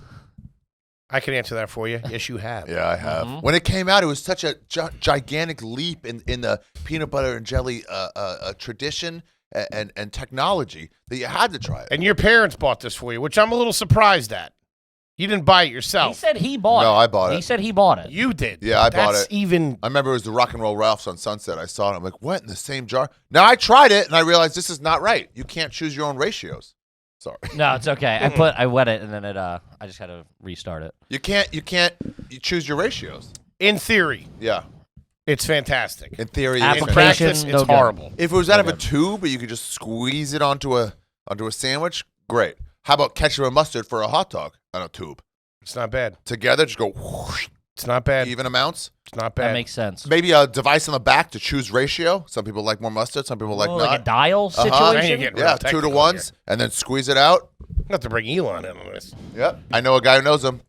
I can answer that for you. Yes, you have. Yeah, I have. When it came out, it was such a gigantic leap in the peanut butter and jelly tradition and technology that you had to try it. And your parents bought this for you, which I'm a little surprised at. You didn't buy it He yourself. said he bought it. No, I bought it. He said he bought it. You did. Yeah, I bought That's it. even. I remember it was the Rock and Roll Ralphs on Sunset. I saw it. I'm like, what, in the same jar? Now, I tried it, and I realized this is not right. You can't choose your own ratios. Sorry. No, it's okay. I wet it, and then I just had to restart it. You choose your ratios. In theory, Yeah. it's fantastic. In theory, In Application, practice, no it's good. horrible. if it was out of a tube, but you could just squeeze it onto a sandwich, great. How about ketchup and mustard for a hot dog on a tube? It's not bad. Together, just go whoosh, It's not bad. even amounts. It's not bad. That makes sense. Maybe a device on the back to choose ratio. Some people like more mustard. Some people like Oh, not. like a dial Man, you're situation? getting Yeah, real 2 to technical 1s, and then squeeze it out. here. Not to bring Elon in on this. Yep. I know a guy who knows him.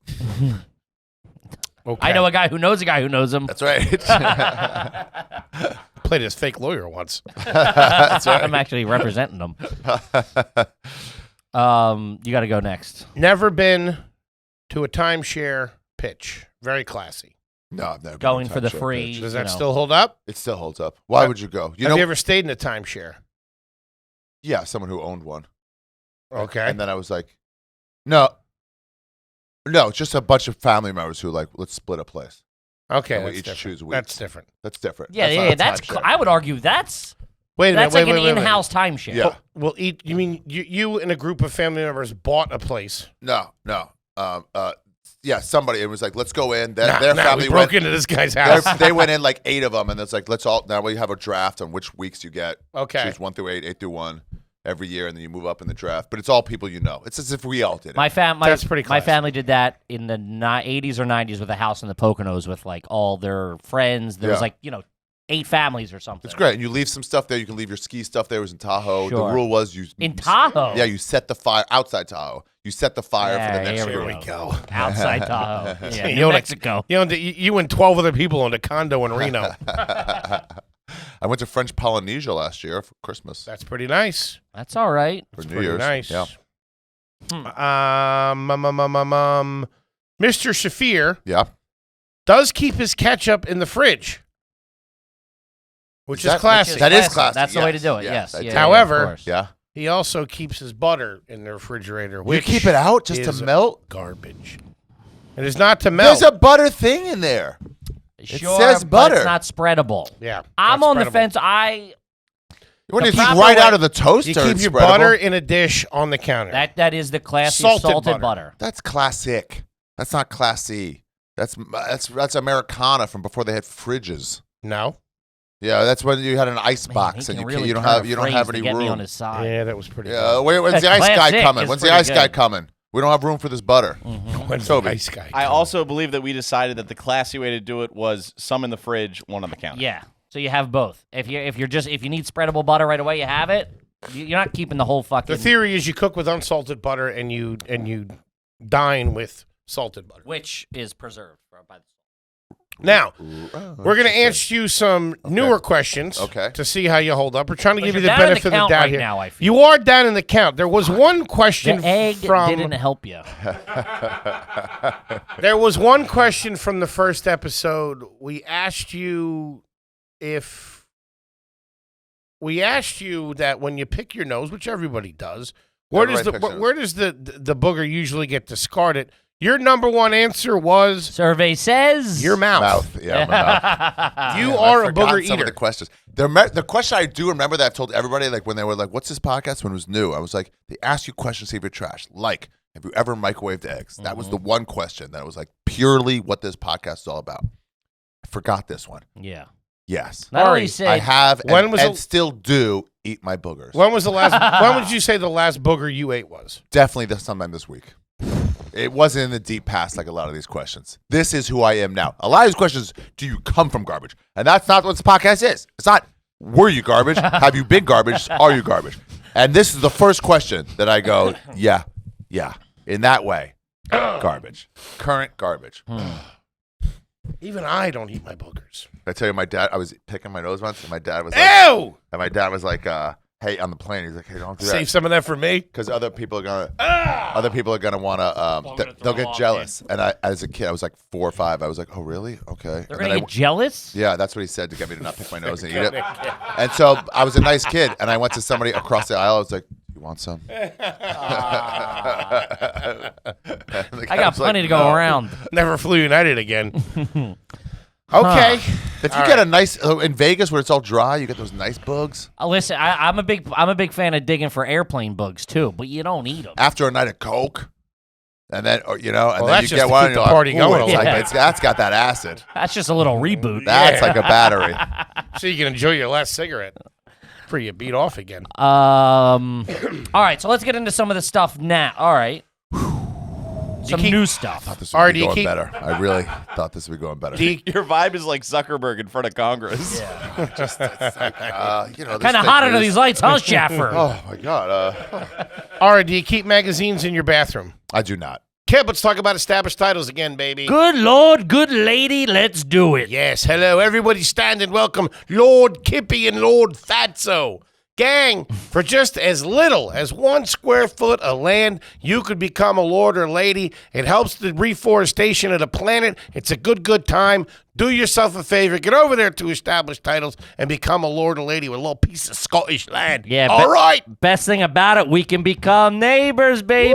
Okay. I know a guy who knows a guy who knows him. That's right. Played his fake lawyer once. That's right. I'm actually representing him. You got to go next. Never been to a timeshare pitch. Very classy. No, I've never been Going to for the timeshare free. pitch. Does You that know. still hold up? It still holds up. Why would you go? Have you ever stayed in a timeshare? Yeah, someone who owned one. Okay. And then I was like, no, just a bunch of family members who like, let's split a place. Okay. And we That's each different. choose weeks. That's different. That's different. Yeah, That's yeah, not a that's. timeshare. I would argue that's Wait a minute. like an wait. in-house timeshare. Yeah. Well, you mean you and a group of family members bought a place? No. Yeah, somebody. It was like, let's go in. Their Nah, family we broke went. into this guy's house. They went in like 8 of them, and it's like, let's all now we have a draft on which weeks you get. Okay. Choose 1 through 8, 8 through 1 every year, and then you move up in the draft. But it's all people you know. It's as if we all did it. That's pretty My classy. family did that in the 80s or 90s with a house in the Poconos with like all their friends. There was Yeah. like 8 families or something. It's great. And you leave some stuff there. You can leave your ski stuff there. It was in Tahoe. Sure. The rule was you In Tahoe? Yeah, you set the fire outside Tahoe. You set the fire for the Yeah, next here year. we go. Outside Tahoe. Yeah, You New own a- Mexico. You and 12 other people owned a condo in Reno. I went to French Polynesia last year for Christmas. That's pretty nice. That's all right. For New Pretty Year's. nice. Yeah. Mr. Shaffir Yeah. does keep his ketchup in the fridge, which is That- classy. That is classy. That's the way to yes, do it. yes, Yes. I Yeah, do. However- of course. Yeah. He also keeps his butter in the refrigerator. You Which keep it out just is to melt? garbage. It is not to melt. There's a butter thing in there. Sure, says but butter. it's not spreadable. Yeah, I'm not on the spreadable. fence. When The you think proper right way- out of the toaster, You keep it's your spreadable. butter in a dish on the counter. That is the classy Salted butter. That's classic. That's not classy. That's Americana from before they had fridges. No. Yeah, that's when you had an ice Man, box he and can you really don't turn a have phrase any to get me on room. his side. Yeah, that was pretty Yeah, good. when's the That's ice guy classic coming? is When's the pretty ice guy good. coming? We don't have room for this butter. When's Toby. the ice guy? I also believe that we decided that the classy way to do it was some in the fridge, one on the counter. Yeah. So you have both. If you need spreadable butter right away, you have it. You're not keeping the whole fucking. The theory is you cook with unsalted butter and you dine with salted butter. which is preserved by the. Now, Oh, we're going to ask you some newer questions Okay. to see how you hold up. We're trying to But give you you're the down in the benefit of the count doubt right here. now, I feel. You are down in the count. There was one question The egg from didn't help you. There was one question from the first episode. We asked you that when you pick your nose, which everybody does, where does Everybody picks where does the booger usually get discarded? Your number one answer was Survey says your mouth. Mouth. Yeah, my mouth. You I are a forgot booger some of eater. the questions. The question I do remember that I've told everybody, like when they were like, "What's this podcast?" When it was new, I was like, "They ask you questions, save your trash." Like, have you ever microwaved eggs? That was the one question that was like purely what this podcast is all about. I forgot this one. Yeah. Yes, Not Ari, only say I have When and, was and the- still do eat my boogers. When was the last? When would you say the last booger you ate was? Definitely sometime this week. It wasn't in the deep past like a lot of these questions. This is who I am now. A lot of these questions, do you come from garbage? And that's not what this podcast is. It's not, were you garbage? Have you been garbage? Are you garbage? And this is the first question that I go, yeah. In that way, garbage. Current garbage. Even I don't eat my boogers. I tell you, my dad. I was picking my nose once, and my dad was like, Ew! And my dad was like, "Hey, on the plane, he's like, hey, don't do Save that, some of that for me. because other people are gonna want to. They'll get jealous." And I, as a kid, I was like 4 or 5. I was like, "Oh, really? Okay." They're And then gonna get jealous. yeah, that's what he said to get me to not pick my nose and eat it. And so I was a nice kid, and I went to somebody across the aisle. I was like, "You want some?" I got plenty to go around. Never flew United again. Okay. If you get a nice in Vegas where it's all dry, you get those nice bugs. Listen, I'm a big fan of digging for airplane bugs too, but you don't eat them. After a night of coke, and then and then that's you just get to one, keep and the you're party like, going "Ooh, a it's little like, that's got that acid. That's just a little reboot. That's like a battery." So you can enjoy your last cigarette before you beat off again. All right, so let's get into some of the stuff now. All right. Some new stuff. This Ari, would do be you going keep- better. I really thought this would be going better. Your vibe is like Zuckerberg in front of Congress. This Kind of fake hot under news. these lights, huh, Shaffir? Oh my god. Ari, do you keep magazines in your bathroom? I do not. Kip, let's talk about established titles again, baby. Good Lord, good lady, let's do it. Yes, hello. Everybody stand and welcome Lord Kippy and Lord Fatso. Gang, for just as little as 1 square foot of land, you could become a lord or lady. It helps the reforestation of the planet. It's a good time. Do yourself a favor. Get over there to Established Titles and become a lord or lady with a little piece of Scottish land. Yeah, All right. Best thing about it, we can become neighbors, baby.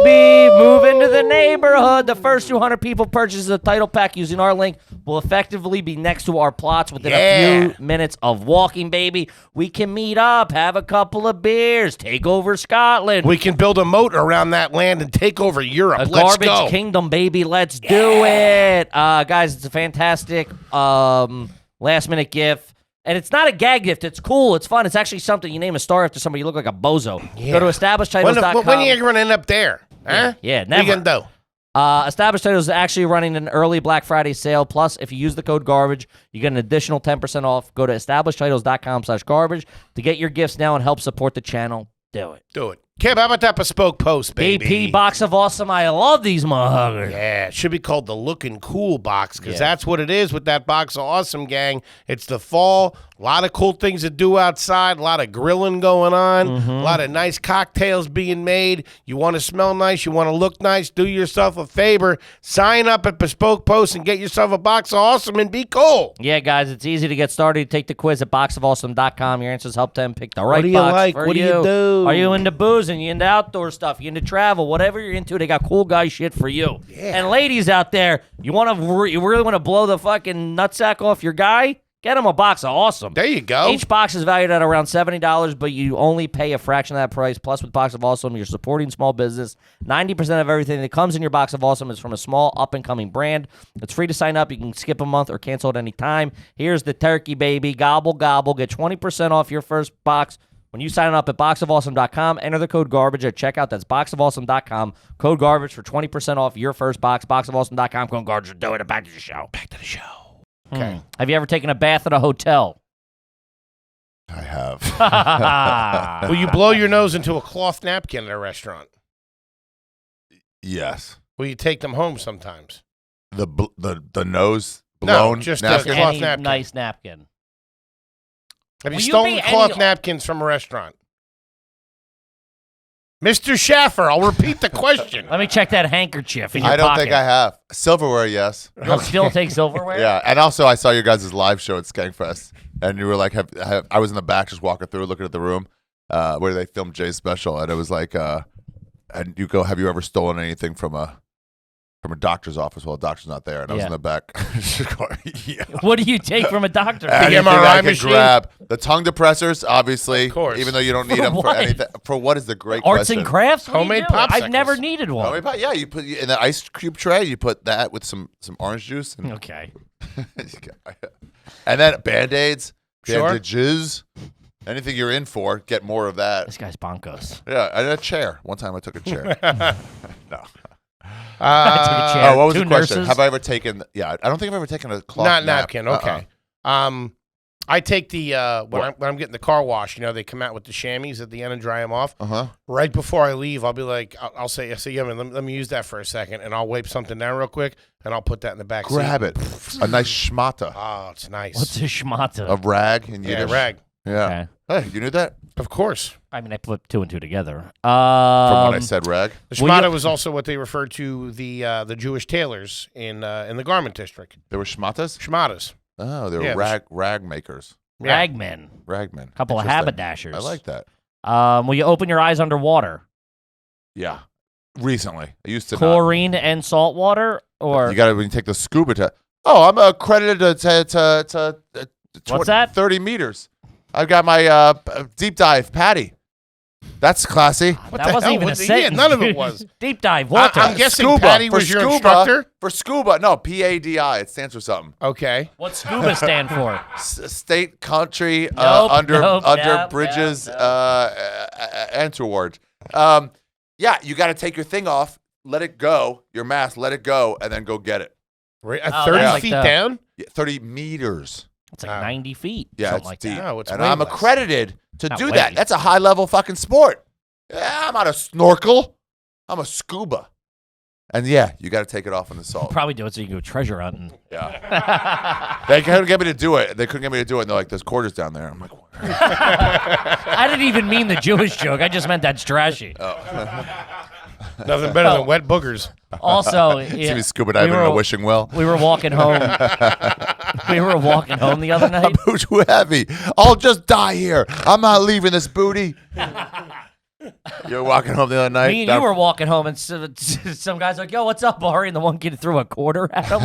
Move into the neighborhood. The first 200 people purchase the title pack using our link will effectively be next to our plots within a few minutes of walking, baby. We can meet up, have a couple of beers, take over Scotland. We can build a moat around that land and take over Europe. A Let's garbage go. kingdom, baby. Let's do it. Guys, it's a fantastic last minute gift. And it's not a gag gift. It's cool. It's fun. It's actually something. You name a star after somebody, you look like a bozo. Go to establishedtitles.com. When are you going to end up there? Huh? Yeah, What never. you gonna do? Established Titles is actually running an early Black Friday sale. Plus, if you use the code GARBAGE, you get an additional 10% off. Go to establishedtitles.com/garbage to get your gifts now and help support the channel. Do it. Do it. Kev, how about that bespoke post, baby? BP Box of Awesome. I love these motherfuckers. Yeah, it should be called the Looking Cool box because that's what it is with that box of awesome, gang. It's the fall. A lot of cool things to do outside. A lot of grilling going on. A lot of nice cocktails being made. You want to smell nice. You want to look nice. Do yourself a favor. Sign up at Bespoke Post and get yourself a box of awesome and be cool. Yeah, guys, it's easy to get started. Take the quiz at boxofawesome.com. Your answers help them pick the right What do you box like? for What do you. you do? Are you into boozing? You into outdoor stuff? You into travel? Whatever you're into, they got cool guy shit for you. Yeah. And ladies out there, you really want to blow the fucking nutsack off your guy? Get him a box of awesome. There you go. Each box is valued at around $70, but you only pay a fraction of that price. Plus, with Box of Awesome, you're supporting small business. 90% of everything that comes in your Box of Awesome is from a small, up-and-coming brand. It's free to sign up. You can skip a month or cancel at any time. Here's the turkey, baby. Gobble, gobble. Get 20% off your first box when you sign up at boxofawesome.com. Enter the code GARBAGE at checkout. That's boxofawesome.com. Code GARBAGE for 20% off your first box. Boxofawesome.com. Code GARBAGE. Do it. Back to the show. Back to the show. Okay. Have you ever taken a bath at a hotel? I have. Will you blow your nose into a cloth napkin at a restaurant? Yes. Will you take them home sometimes? The nose No, blown. just napkin? a cloth Any napkin. nice napkin. Have you Will you stolen be cloth any- napkins from a restaurant? Mr. Shaffir, I'll repeat the question. Let me check that handkerchief in your I don't pocket. think I have. Silverware, yes. You'll still take silverware? Yeah, and also I saw your guys' live show at Skankfest, and you were like, I was in the back just walking through, looking at the room where they filmed Jay's special, and it was like, and you go, have you ever stolen anything from a doctor's office while the doctor's not there? And I was Yeah. in the back. Just going, yeah. What do you take from a doctor? Anything MRI I could machine? grab. The tongue depressors, obviously, Of course. even though you don't need For them for what? anything. For what is the great Arts question? and crafts? What do you Homemade do? I've popsicles. never needed one. Oh, yeah, you put in the ice cube tray. You put that with some orange juice, and, Okay. and then Band-Aids, Sure. bandages, anything you're in for. Get more of that. This guy's bonkos. Yeah, and a chair. One time I took a chair. No. I took a chair. Oh, what was Two the question? nurses. Have I ever taken? Yeah, I don't think I've ever taken a cloth Not napkin. Okay. I take the when I'm getting the car wash, they come out with the chamois at the end and dry them off. Right before I leave, I'll be like, I'll say, yeah, man, let me use that for a second, and I'll wipe something down real quick, and I'll put that in the back. Grab it. A nice schmata. Oh, it's nice. What's a schmata? A rag in Yiddish. Yeah, rag. Yeah. Okay. Hey, you knew that? Of course. I mean, I put 2 and 2 together. From what I said, rag. The schmata was also what they referred to the Jewish tailors in the garment district. There were schmatas? Schmatas. Oh, they were rag makers. Ragmen. Ragmen. Couple of haberdashers. I like that. Will you open your eyes underwater? Yeah. Recently. I used to Chlorine and salt water? Or you got to, when you take the scuba test. Oh, I'm accredited to what's that? 30 meters. I've got my deep dive patty. That's classy. That wasn't even a sentence. Yeah, none of it was. Deep dive water. I'm guessing Scuba. Patty For was your scuba. instructor? For scuba. No, PADI. It stands for something. Okay. What's scuba stand for? State, country, Nope, under nope, bridges, Antwerp. Yeah, you got to take your thing off, let it go, your mask, let it go, and then go get it. Right, Oh, 30 that's feet like down? Yeah, 30 meters. It's like 90 feet. Yeah, something it's like deep. that. No, it's And way I'm less. accredited to Not do way. that. That's a high-level fucking sport. Yeah, I'm not a snorkel. I'm a scuba. And yeah, you got to take it off in the salt. Probably do it so you can go treasure hunting. Yeah. They couldn't get me to do it. And they're like, there's quarters down there. I'm like, what? I didn't even mean the Jewish joke. I just meant that's trashy. Nothing better than wet boogers. Also, See me scuba diving in a wishing well. we were walking home. We were walking home the other night. I'm too heavy. I'll just die here. I'm not leaving this booty. You're walking home the other night. Me and you were walking home, and some guy's like, "Yo, what's up, Ari?" And the one kid threw a quarter at him.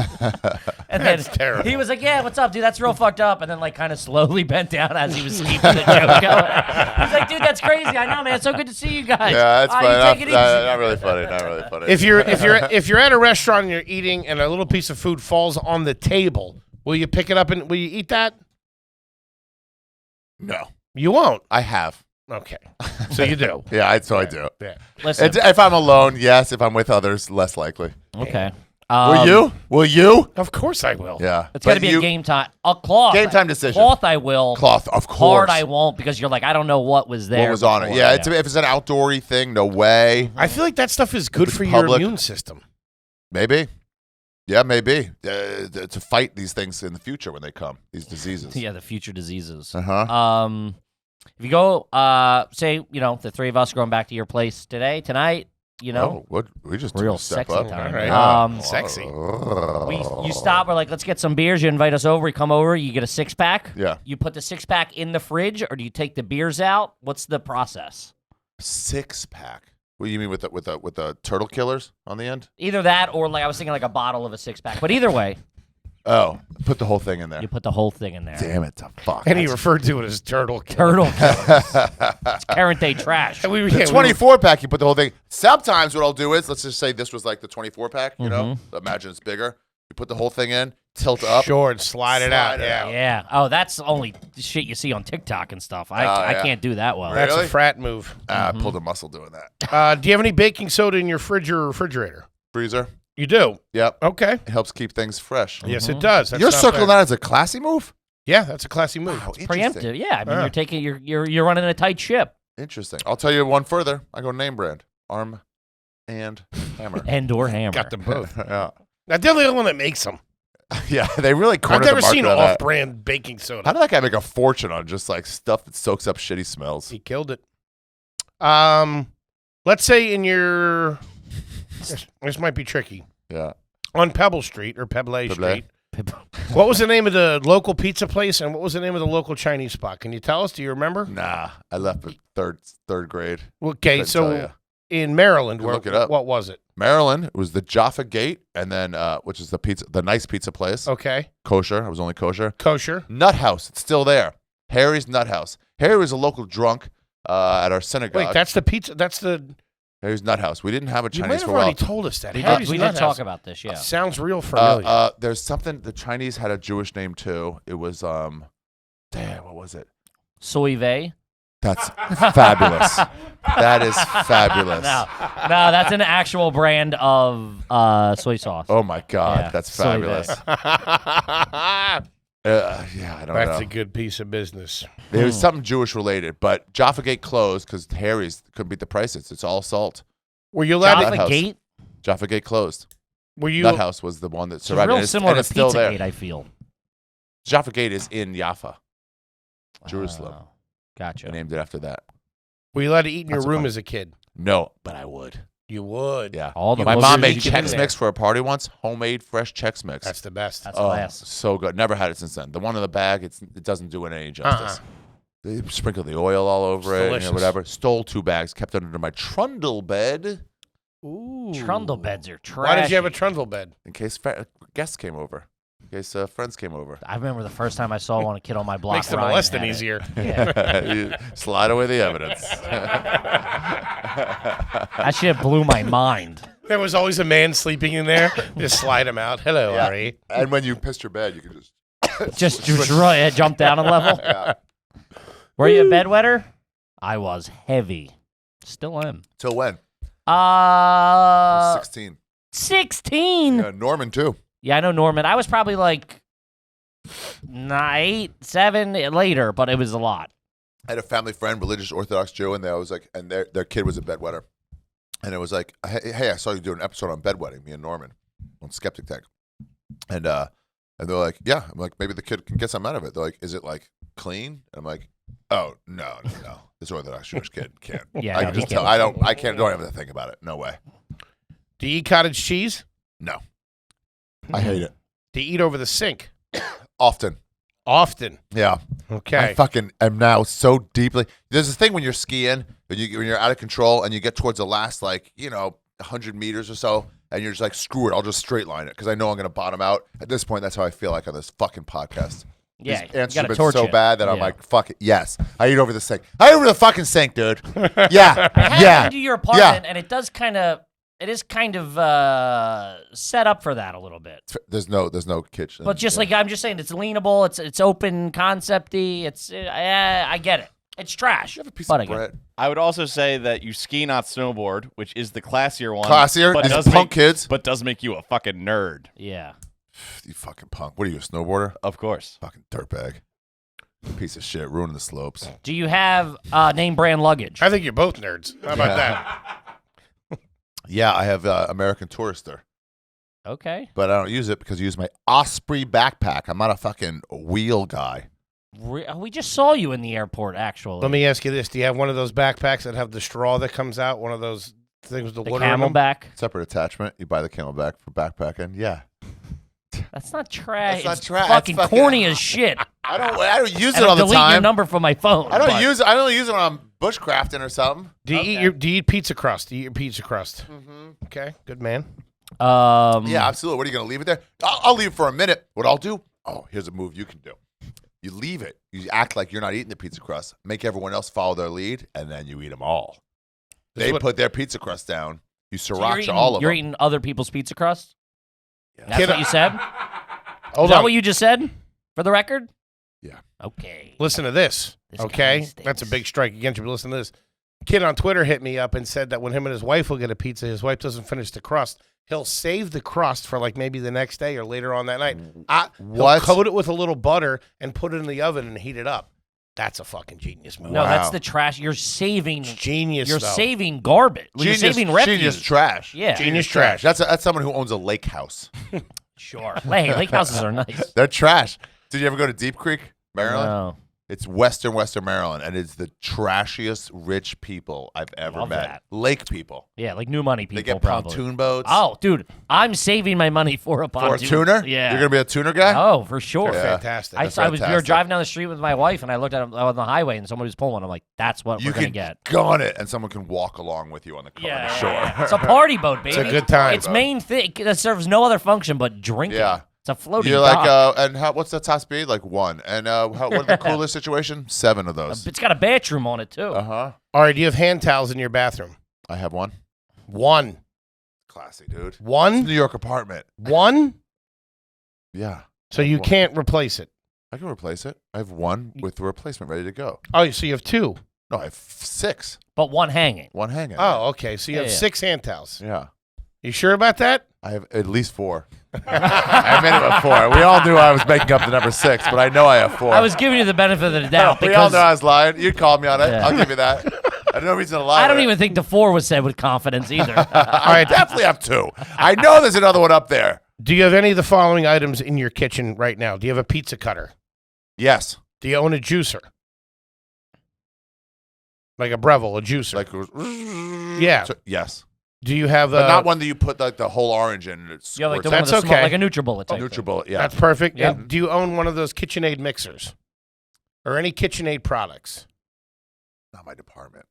And That's then terrible. he was like, "Yeah, what's up, dude? That's real fucked up." And then like kind of slowly bent down as he was keeping the joke going. He's like, "Dude, that's crazy. I know, man. It's so good to see you guys. Yeah, that's You funny. take it easy." Not really funny. Not really funny. If you're at a restaurant and you're eating and a little piece of food falls on the table, will you pick it up and will you eat that? No, You won't. I have. Okay. So you do. Yeah, I do. Yeah. Listen, If I'm alone, yes. If I'm with others, less likely. okay. Will you? Will you? Of course I will. Yeah. It's got to be a game time. A cloth. Game time decision. Cloth, I will. Cloth, of course. Hard, I won't, because you're like, I don't know what was there. What was on it? before. Yeah, if it's an outdoory thing, no way. I feel like that stuff is good for your Public. immune system. Maybe. Yeah, maybe. To fight these things in the future when they come, these diseases. Yeah, the future diseases. Uh-huh. If you go, say, the three of us going back to your place tonight, Oh, what? We just real took a step sexy up. time. All right. Sexy. you stop. We're like, let's get some beers. You invite us over. You come over. You get a 6-pack. Yeah. You put the 6-pack in the fridge, or do you take the beers out? What's the process? 6-pack. What do you mean with the turtle killers on the end? Either that, or like I was thinking like a bottle of a 6-pack. But either way, Oh, put the whole thing in there. you put the whole thing in there. Damn it, fuck. And he referred to it as turtle. killer. Turtle killers. It's current day trash. And we- The yeah, we were- 24 pack, you put the whole thing. Sometimes what I'll do is, let's just say this was like the 24 pack, you know? Mm-hmm. Imagine it's bigger. You put the whole thing in, tilt up. Sure, and slide it out. Slide it Yeah. out. Yeah. Oh, that's only shit you see on TikTok and stuff. I yeah. can't do that well. That's Really? a frat move. I Mm-hmm. pulled a muscle doing that. Do you have any baking soda in your fridge or refrigerator? Freezer. You do? Yep. Okay. It helps keep things fresh. Yes, it does. That's You're not circling bad. that as a classy move? Yeah, that's a classy move. Wow, interesting. Preemptive. Yeah. I mean, Yeah. you're taking you're running a tight ship. Interesting. I'll tell you one further. I go name brand. Arm and Hammer. And or hammer. Got them both. Yeah. Now, they're the only one that makes them. Yeah, they really I've cornered never the market seen on that. off-brand baking soda. How did that guy make a fortune on just like stuff that soaks up shitty smells? He killed it. Let's say in your this might be tricky. Yeah. On Pebble Street or Pebble Pebble. Street. What was the name of the local pizza place and what was the name of the local Chinese spot? Can you tell us? Do you remember? Nah, I left at third grade. Okay, Couldn't tell so ya. in Maryland, You can look it up. what was it? Maryland, it was the Jaffa Gate, and then which is the nice pizza place. Okay, Kosher. It was only kosher. kosher. Nut House, it's still there. Harry's Nut House. Harry was a local drunk at our synagogue. Wait, that's the pizza. That's the. Harry's Nut House. We didn't have a You might Chinese have for a while. already told us that. We Harry's did Nut talk House. about this. Yeah. Sounds real familiar. There's something. The Chinese had a Jewish name too. It was damn, what was it? Soy vey. That's fabulous. That is fabulous. No, that's an actual brand of soy sauce. Oh my God, Yeah, that's soy fabulous. Yeah, I don't know. That's a good piece of business. It was something Jewish related, but Jaffa Gate closed because Harry's couldn't beat the prices. It's all salt. Were you allowed Jaffa to? Gate? Jaffa Gate closed. Were you? Nut House was the one that It's survived. real and similar and to it's still Pizza there. Gate, I feel. Jaffa Gate is in Jaffa, Jerusalem. Oh, gotcha. I named it after that. Were you allowed to eat in your That's a room fun- as a kid? No, but I would. You would. Yeah. All the My movies mom you made can Chex do Mix for a party once. Homemade fresh Chex Mix. That's the best. That's Oh, class. so good. Never had it since then. The one in the bag, it doesn't do it any justice. They sprinkled the oil all over it, delicious. whatever. Stole 2 bags, kept it under my trundle bed Ooh. Trundle beds are trash. Why did you have a trundle bed? in case guests came over, in case friends came over. I remember the first time I saw one kid on my block. Makes the Ryan molesting had it. easier. You slide away the evidence. That shit blew my mind. There was always a man sleeping in there. Just slide him out. Hello, Yeah. Ari. And when you pissed your bed, you could just Just right, jump down a level. yeah. Were you a bedwetter? I was heavy. Still am. Till when? I was 16. 16? Yeah, Norman too. Yeah, I know Norman. I was probably like 8, 7 later, but it was a lot. I had a family friend, religious Orthodox Jew, and they always like, and their kid was a bedwetter, and it was like, hey, I saw you do an episode on bedwetting, me and Norman, on Skeptic Tank, and they're like, yeah, I'm like, maybe the kid can get something out of it. They're like, is it like clean? And I'm like, oh no, this Orthodox Jewish kid can't. Yeah, I no, can he just can't. tell. I can't. Don't even think about it. No way. Do you eat cottage cheese? No, I hate it. Do you eat over the sink? Often. Often. Yeah. Okay. I fucking am now so deeply. There's this thing when you're skiing, when you're out of control and you get towards the last 100 meters or so, and you're just like, screw it, I'll just straight line it because I know I'm gonna bottom out. At this point, that's how I feel like on this fucking podcast. Yeah, These you answers gotta have been torch so it. bad that I'm Yeah. like, fuck it. Yes, I eat over the sink. I eat over the fucking sink, dude. Yeah, I have yeah. been to your apartment, and it is kind of set up for that a little bit. There's no kitchen. But just like I'm just saying, it's leanable. It's open concepty. It's I get it. It's trash. you have a piece but of I get it. bread. I would also say that you ski, not snowboard, which is the classier one. Classier. but These does punk make, kids. but does make you a fucking nerd, Yeah. You fucking punk. What are you, a snowboarder? of course. Fucking dirtbag. Piece of shit. Ruining the slopes. Do you have name brand luggage? I think you're both nerds. How about that? Yeah, I have American Tourister. Okay. But I don't use it because I use my Osprey backpack. I'm not a fucking wheel guy. We just saw you in the airport, actually. Let me ask you this. Do you have one of those backpacks that have the straw that comes out? One of those things with the the water in them? Camelback. Separate attachment. You buy the Camelback for backpacking. Yeah. That's not trash. That's not It's trash. Fucking That's fucking- corny as shit. I don't use it And all the delete your time. number from my phone. I don't but- use it. I only use it when I'm bushcrafting or something. Do you eat pizza crust? Do you eat your pizza crust? Mm-hmm. Okay, good man. Yeah, absolutely. What are you going to leave it there? I'll leave it for a minute. What I'll do? Oh, here's a move you can do. You leave it. You act like you're not eating the pizza crust. Make everyone else follow their lead, and then you eat them all. This is They what- put their pizza crust down. You So sriracha all of You're them. eating other people's pizza crust? That's Kid, what you said? Hold Is that on. what you just said? For the record? Yeah. Okay. Listen to this. This guy Okay, stinks. that's a big strike against you. But listen to this. Kid on Twitter hit me up and said that when him and his wife will get a pizza, his wife doesn't finish the crust. He'll save the crust for like maybe the next day or later on that night. What? He'll coat it with a little butter and put it in the oven and heat it up. That's a fucking genius move. No, Wow. that's the trash. You're saving. Genius. You're though. saving garbage. You're saving refuse. Genius trash. Yeah. Genius trash. That's someone who owns a lake house. Sure. Hey, lake houses are nice. They're trash. Did you ever go to Deep Creek, Maryland? No. It's Western Maryland, and it's the trashiest rich people I've ever Love met. that. Lake people. Yeah, like new money people. They get probably. pontoon boats. Oh, dude, I'm saving my money for a for pontoon. a tuner? Yeah. You're gonna be a tuner guy? Oh, for sure. They're Yeah. fantastic. I That's we were fantastic. driving down the street with my wife, and I looked at him on the highway, and someone was pulling. I'm like, that's what You we're gonna can get. go on it, and someone can walk along with you on the car. on the shore. It's a party boat, baby. It's a good time. Its main thing that serves no other function but drinking. Yeah. It's a floating You're dock. like, and what's the top speed? Like 1. And what's the coolest situation? 7 of those. It's got a bathroom on it too. Uh-huh. All right, do you have hand towels in your bathroom? I have one. One. Classy, dude. It's a One? New York apartment. One? Yeah. So you can't replace it. I can replace it. I have one with the replacement ready to go. Oh, so you have two. No, I have 6. But one hanging. One hanging. Oh, okay. So you have Yeah. 6 hand towels. Yeah. You sure about that? I have at least 4. I have minimum 4. We all knew I was making up the number 6, but I know I have 4. I was giving you the benefit of the doubt We all because know I was lying. You called me on it. Yeah. I'll give you that. I have no reason to lie. I don't to it. even think the 4 was said with confidence either. I definitely have 2. I know there's another one up there. Do you have any of the following items in your kitchen right now? Do you have a pizza cutter? Yes. Do you own a juicer? Like a Breville, a juicer. Like, yeah. Yes. Do you have But not one that you put like the whole orange in. And it Yeah, like the squirts one That's with the okay. like a NutriBullet type thing. NutriBullet, yeah. That's perfect. Yep. And do you own one of those KitchenAid mixers? Or any KitchenAid products? Not my department.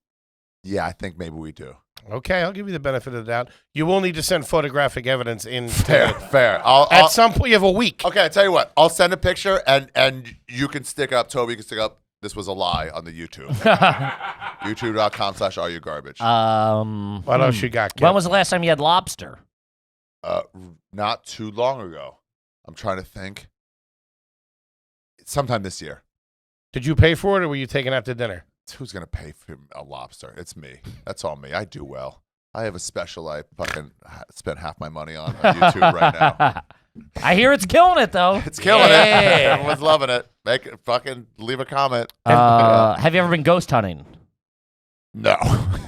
Yeah, I think maybe we do. Okay, I'll give you the benefit of the doubt. You will need to send photographic evidence in. Fair. At some point, you have a week. Okay, I'll tell you what. I'll send a picture, and you can stick up, Toby can stick up, this was a lie on the YouTube. YouTube.com/areyougarbage. What else you got, Kip? When was the last time you had lobster? Not too long ago. I'm trying to think. Sometime this year. Did you pay for it, or were you taking out to dinner? Who's going to pay for a lobster? It's me. That's all me. I do well. I have a special I fucking spent half my money on YouTube right now. I hear it's killing it though. It's killing it. Yeah. Everyone's loving it. Make it. Fucking leave a comment. Have you ever been ghost hunting? No.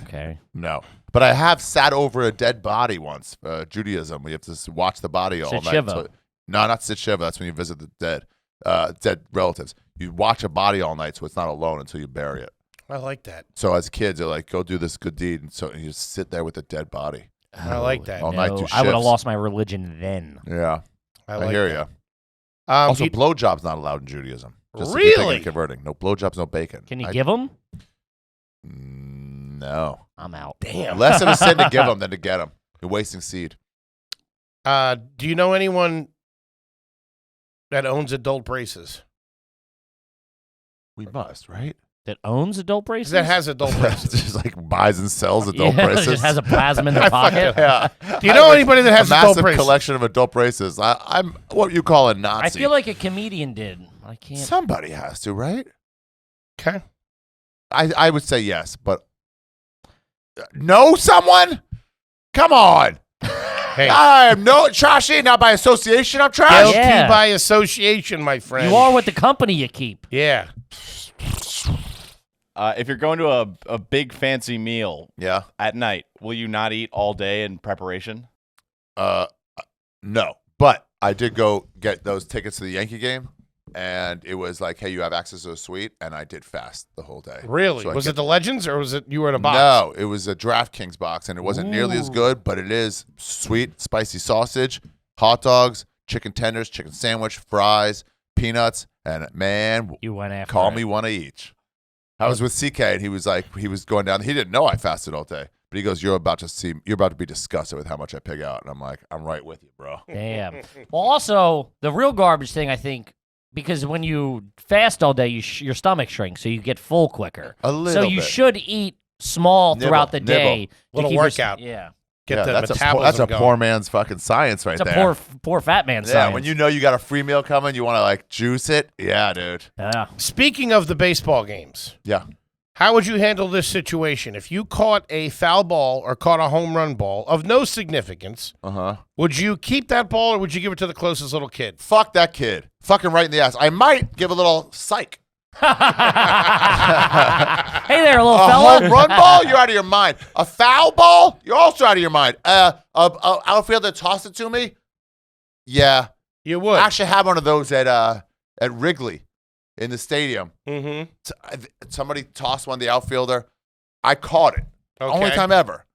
Okay. No. But I have sat over a dead body once. Judaism. We have to watch the body all Sit night. Shiva. No, not sit Shiva. That's when you visit the dead relatives. You watch a body all night, so it's not alone until you bury it. I like that. So as kids, they're like, go do this good deed. And so you just sit there with a dead body. I like that. All night, do I would have shifts. lost my religion then. Yeah. I I like hear that. you. Also, blowjobs not allowed in Judaism. Just if you're thinking Really? of converting. No blowjobs, no bacon. Can you give them? No. I'm out. Damn. Less of a sin to give them than to get them. You're wasting seed. Do you know anyone that owns adult braces? We must, right? That owns adult braces? That has adult braces. Just like buys and sells adult yeah, braces. just has a plasma in their I pocket. Yeah. Do you know anybody that has a adult massive braces? collection of adult braces? I'm what you call a Nazi. I feel like a comedian did. I can't. Somebody has to, right? Okay. I would say yes, but know someone? Come on. Hey, I am no trashy, not by association. I'm trash. guilty Yeah. by association, my friend. You are with the company you keep. Yeah. If you're going to a big fancy meal Yeah. at night, will you not eat all day in preparation? No, but I did go get those tickets to the Yankee game, and it was like, hey, you have access to a suite, and I did fast the whole day. Really? So I Was get- it the Legends or was it you were in a box? No, it was a DraftKings box, and it wasn't nearly as good, but it is sweet, spicy sausage, hot dogs, chicken tenders, chicken sandwich, fries, peanuts, and man, You went after call it. me one of each. I was with CK, and he was like, he was going down. He didn't know I fasted all day, but he goes, you're about to be disgusted with how much I pig out, and I'm like, I'm right with you, bro. Damn. Well, also, the real garbage thing, I think, because when you fast all day, your stomach shrinks, so you get full quicker. A little So you bit. should eat small Nibble, throughout the day. to Little keep your- workout. Yeah. Get Yeah, the that's metabolism a going. poor man's fucking science right It's a there. poor fat man Yeah, science. when you know you got a free meal coming, you want to like juice it. Yeah, dude. Yeah. Speaking of the baseball games, Yeah. how would you handle this situation? If you caught a foul ball or caught a home run ball of no significance, would you keep that ball or would you give it to the closest little kid? Fuck that kid. Fucking right in the ass. I might give a little psych. Hey there, little A fella. home run ball? You're out of your mind. A foul ball? You're also out of your mind. A outfielder tossed it to me? Yeah. You would. I actually had one of those at Wrigley in the stadium. Mm-hmm. Somebody tossed one to the outfielder. I caught it. Okay. Only time ever.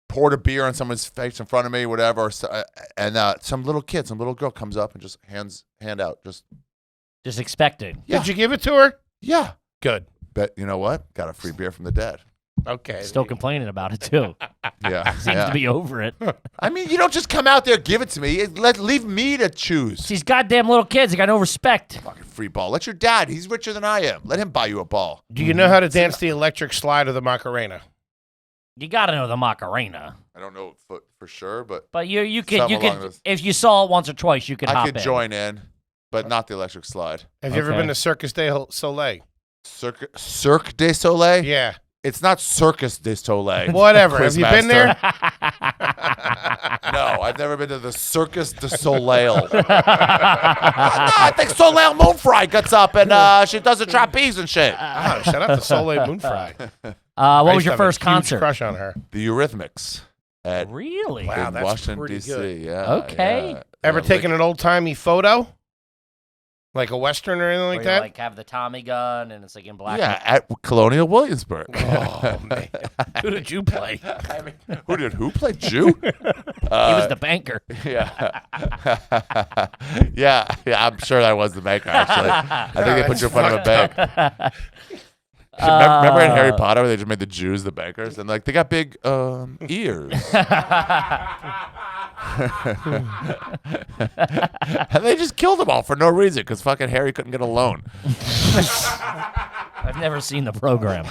Poured a beer on someone's face in front of me, whatever. And some little kid, some little girl comes up and just hand out. Just expecting. Yeah. Did you give it to her? Yeah. Good. Bet you know what? Got a free beer from the dead. Okay. Still complaining about it, too. Yeah. Seems yeah. to be over it. I mean, you don't just come out there, give it to me. Leave me to choose. These goddamn little kids, they got no respect. Fucking free ball. Let your dad. He's richer than I am. Let him buy you a ball. Do you know how to dance the electric slide or the Macarena? You got to know the Macarena. I don't know for sure, but But you Something could along those- if you saw it once or twice, you could I hop could in. join in, but not the electric slide. Have you ever Okay. been to Circus du Soleil? Cirque du Soleil? Yeah. It's not Circus du Soleil. Whatever. Have you Quizmaster. been there? No, I've never been to the Circus du Soleil. No, I think Soleil Moonfry gets up and she does the trapeze and shit. Oh, shout out to Soleil Moonfry. What was your first concert? Crush on her. The Eurythmics at Really? Wow, in that's Washington, pretty D.C. good. Yeah. Okay. Yeah. Ever Yeah, taken an old-timey photo? Like a Western or anything Where like you that? like have the Tommy gun and it's like in black. Yeah, at Colonial Williamsburg. Oh, man. Who did you play? Who played Jew? He was the banker. Yeah. yeah, I'm sure that was the banker, actually. I think they put you in front of a bank. Remember in Harry Potter where they just made the Jews the bankers? And like they got big ears. And they just killed them all for no reason because fucking Harry couldn't get a loan. I've never seen the program.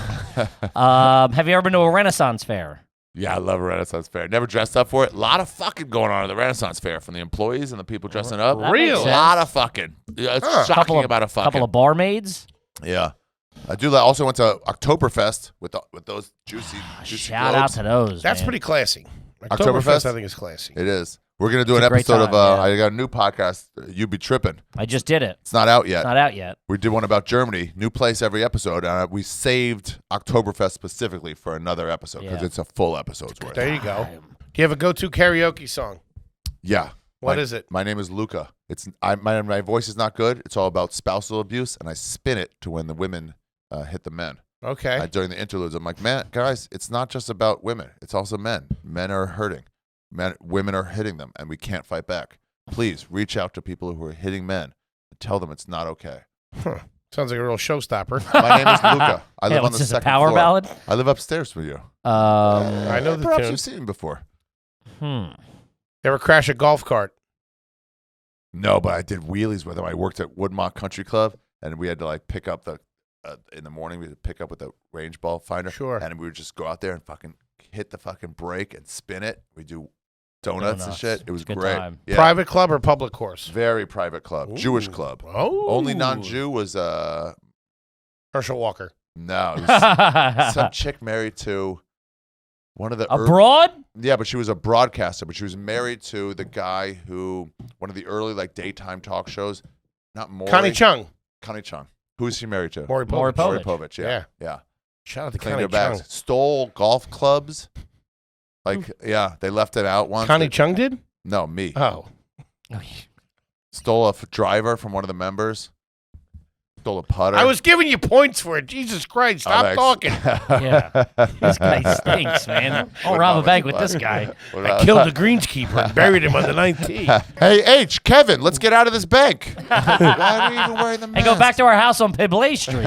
Have you ever been to a Renaissance fair? Yeah, I love a Renaissance fair. Never dressed up for it. A lot of fucking going on at the Renaissance fair from the employees and the people dressing up. That makes A sense. lot of fucking. Yeah, it's shocking about a fucking. Couple of barmaids. Yeah. I do. Also went to Oktoberfest with those juicy Shout out globes. to those. That's man. pretty classy. Oktoberfest? I think is classy. It is. We're gonna do It's an a great episode time, of. yeah. I got a new podcast. You Be Trippin'. I just did it. It's not out yet. It's not out yet. We did one about Germany. New place every episode. We saved Oktoberfest specifically for another episode because Yeah. it's a full episode's worth. There you go. Do you have a go-to karaoke song? Yeah. What is it? My name is Luca. My voice is not good. It's all about spousal abuse, and I spin it to when the women hit the men. Okay. During the interludes, I'm like, man, guys, it's not just about women. It's also men. Men are hurting. Women are hitting them, and we can't fight back. Please reach out to people who are hitting men and tell them it's not okay. Sounds like a real showstopper. My name is Luca. I live on what's the this, a second power floor. ballad? I live upstairs with you. I know the Perhaps tune. you've seen him before. You ever crash a golf cart? No, but I did wheelies with him. I worked at Woodmont Country Club, and we had to like pick up in the morning. We had to pick up with the range ball finder. Sure. And we would just go out there and fucking hit the fucking brake and spin it. We do donuts and shit. It was Good great. time. Yeah. Private club or public course? Very private club. Jewish club. Oh. Only non-Jew was Herschel Walker. no, it was some chick married to one of the Abroad? Yeah, but she was a broadcaster, but she was married to the guy who one of the early like daytime talk shows. Not Maury. Connie Chung. Connie Chung. Who's she married to? Maury Maury Povich. Povich. Maury Povich. Yeah. Yeah. Shout out to Cleaned Connie their bags. Chung. Stole golf clubs. Like, yeah, they left it out once. Connie Chung did? No, me. Oh. Stole a driver from one of the members. Stole a putter. I was giving you points for it. Jesus Christ. Stop thanks. talking. Yeah. This guy stinks, man. I'll rob a bank with this guy. I killed the greenskeeper and buried him on the 9th tee. Hey, H, Kevin, let's get out of this bank. Why are you even wearing the mask? And go back to our house on Piblet Street.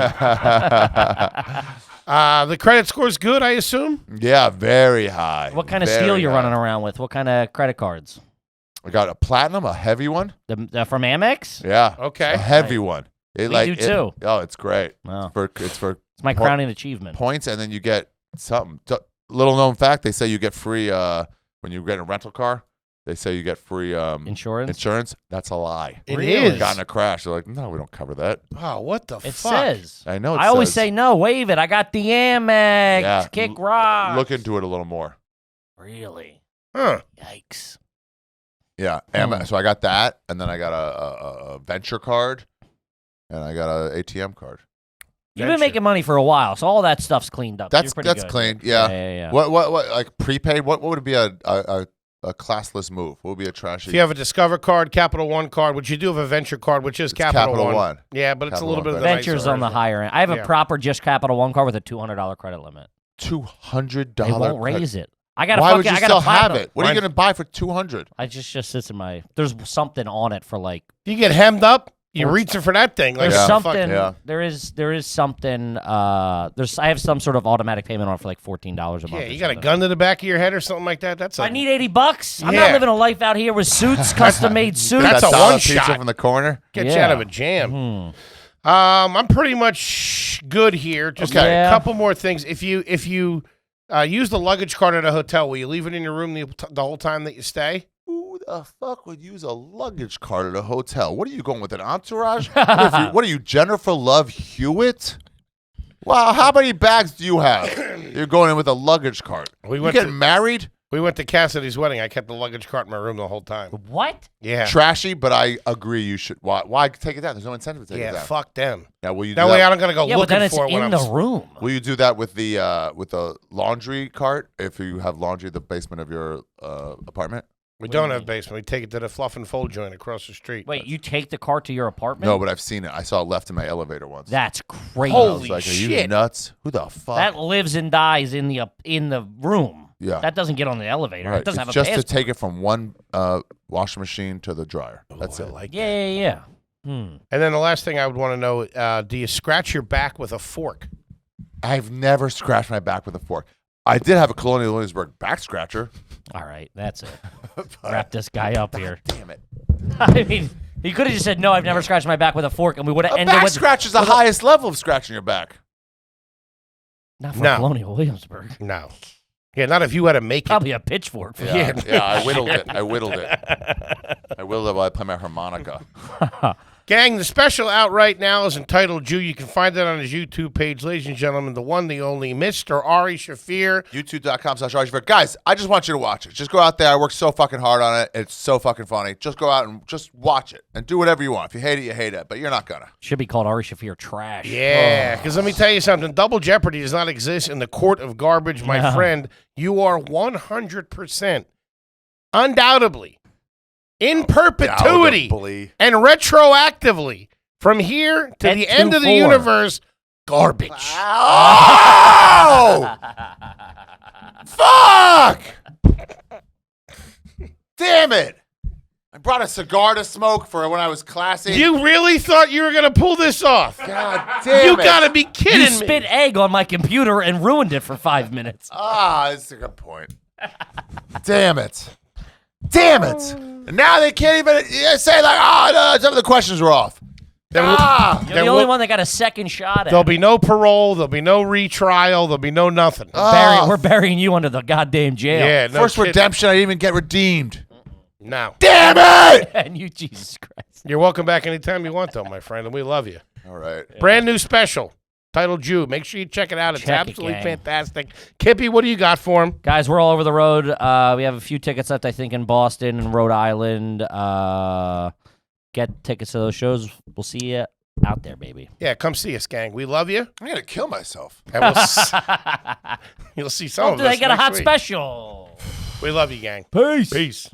The credit score's good, I assume? Yeah, very high. What kind of Very steel you high. running around with? What kind of credit cards? I got a platinum, a heavy one. The from Amex? Yeah. Okay. A heavy one. It, We do too. Oh, it's great. Wow. It's for It's my crowning achievement. points, and then you get something. Little known fact: they say you get free when you get a rental car. They say you get free Insurance? Insurance. That's a lie. It Really? is. Got in a crash. They're like, no, we don't cover that. Oh, what the It fuck? says. I know. It I always says. say no, waive it. I got the Amex. Yeah, Kick rock. Look into it a little more. Really? Huh. Yikes. Yeah. So I got that, and then I got a venture card, and I got a ATM card. You've been making money for a while, so all that stuff's cleaned up. That's You're pretty good. clean. Yeah. Yeah. What like prepaid? What would be a classless move? What would be a trashy? If you have a Discover card, Capital One card, which you do have a Venture card, which is Capital One. Yeah, but it's Capital a little One, bit of but- the Venture's nicer on the version. higher end. I have a Yeah. proper just Capital One card with a $200 credit limit. $200. They won't raise it. I got Why would you I got still a have platinum. it? What are you Mine- going to buy for $200? I just sits in my. There's something on it for like. You get hemmed up, you're reaching for that thing. Like There's Yeah. something. Yeah. There is something. There's. I have some sort of automatic payment on it for like $14 a month. Yeah, or you got a something. gun to the back of your head or something like that. That's I need $80. I'm Yeah. not living a life out here with suits, custom made suits. That's that a dollar one pizza shot. from the corner. Get you Yeah. out of a jam. Hmm. I'm pretty much good here. Just Okay. a Yeah. couple more things. If you use the luggage card at a hotel, will you leave it in your room the whole time that you stay? Who the fuck would use a luggage cart at a hotel? What are you going with, an entourage? What are you, Jennifer Love Hewitt? Wow, how many bags do you have? You're going in with a luggage cart. We You went getting to- married? We went to Cassidy's wedding. I kept the luggage cart in my room the whole time. What? Yeah. Trashy, but I agree you should. Why take it down? There's no incentive to take it down. Fuck them. Yeah, will you do That way I'm going to go Yeah, but looking then it's for it when in I'm... the room. Will you do that with the laundry cart if you have laundry in the basement of your apartment? We don't have a basement. We take it to the Fluff and Fold joint across the street. Wait, you take the cart to your apartment? No, but I've seen it. I saw it left in my elevator once. That's crazy. I was Holy like, are you shit. nuts? Who the fuck? That lives and dies in the room. Yeah. That doesn't get on the elevator. Right. It doesn't It's have a just passport. to take it from one washing machine to the dryer. That's it. Like Yeah. Hmm. And then the last thing I would want to know, do you scratch your back with a fork? I've never scratched my back with a fork. I did have a Colonial Williamsburg back scratcher. All right, that's it. Wrap this guy up here. Damn it. I mean, he could have just said, no, I've never scratched my back with a fork, and we would have A ended back with... scratch is the highest level of scratching your back. Not for No. Colonial Williamsburg. No. Yeah, not if you had to make it. Probably a pitchfork. For Yeah, I whittled it. I whittled it while I play my harmonica. Gang, the special out right now is entitled Jew. You can find it on his YouTube page. Ladies and gentlemen, the one, the only, Mr. Ari Shaffir. YouTube.com/Ari Shaffir. Guys, I just want you to watch it. Just go out there. I worked so fucking hard on it. It's so fucking funny. Just go out and just watch it and do whatever you want. If you hate it, you hate it. But you're not gonna. Should be called Ari Shaffir Trash. Yeah, because let me tell you something. Double jeopardy does not exist in the court of garbage, my No. friend. You are 100%, undoubtedly, in perpetuity Undoubtedly. and retroactively, from here to At the end of the 2-4. universe, garbage. Oh! Fuck! Damn it! I brought a cigar to smoke for when I was classy. You really thought you were going to pull this off? God damn You it. got to be kidding You me. spit egg on my computer and ruined it for 5 minutes. Ah, that's a good point. Damn it. Damn it. And now they can't even say, like, no, some of the questions were off. Then You're then the only one that got a second shot at There'll it. be no parole. There'll be no retrial. There'll be no nothing. We're burying you under the goddamn jail. Yeah, no First kidding. redemption, I didn't even get redeemed. No. Damn it! And you, Jesus Christ. You're welcome back anytime you want, though, my friend, and we love you. All right. Brand new special titled Jew. Make sure you check it out. It's Check it, absolutely gang. fantastic. Kippy, what do you got for him? Guys, we're all over the road. We have a few tickets left, I think, in Boston and Rhode Island. Get tickets to those shows. We'll see you out there, baby. Yeah, come see us, gang. We love you. I'm going to kill myself. And you'll see some of us They got a next hot week. special. We love you, gang. Peace. Peace.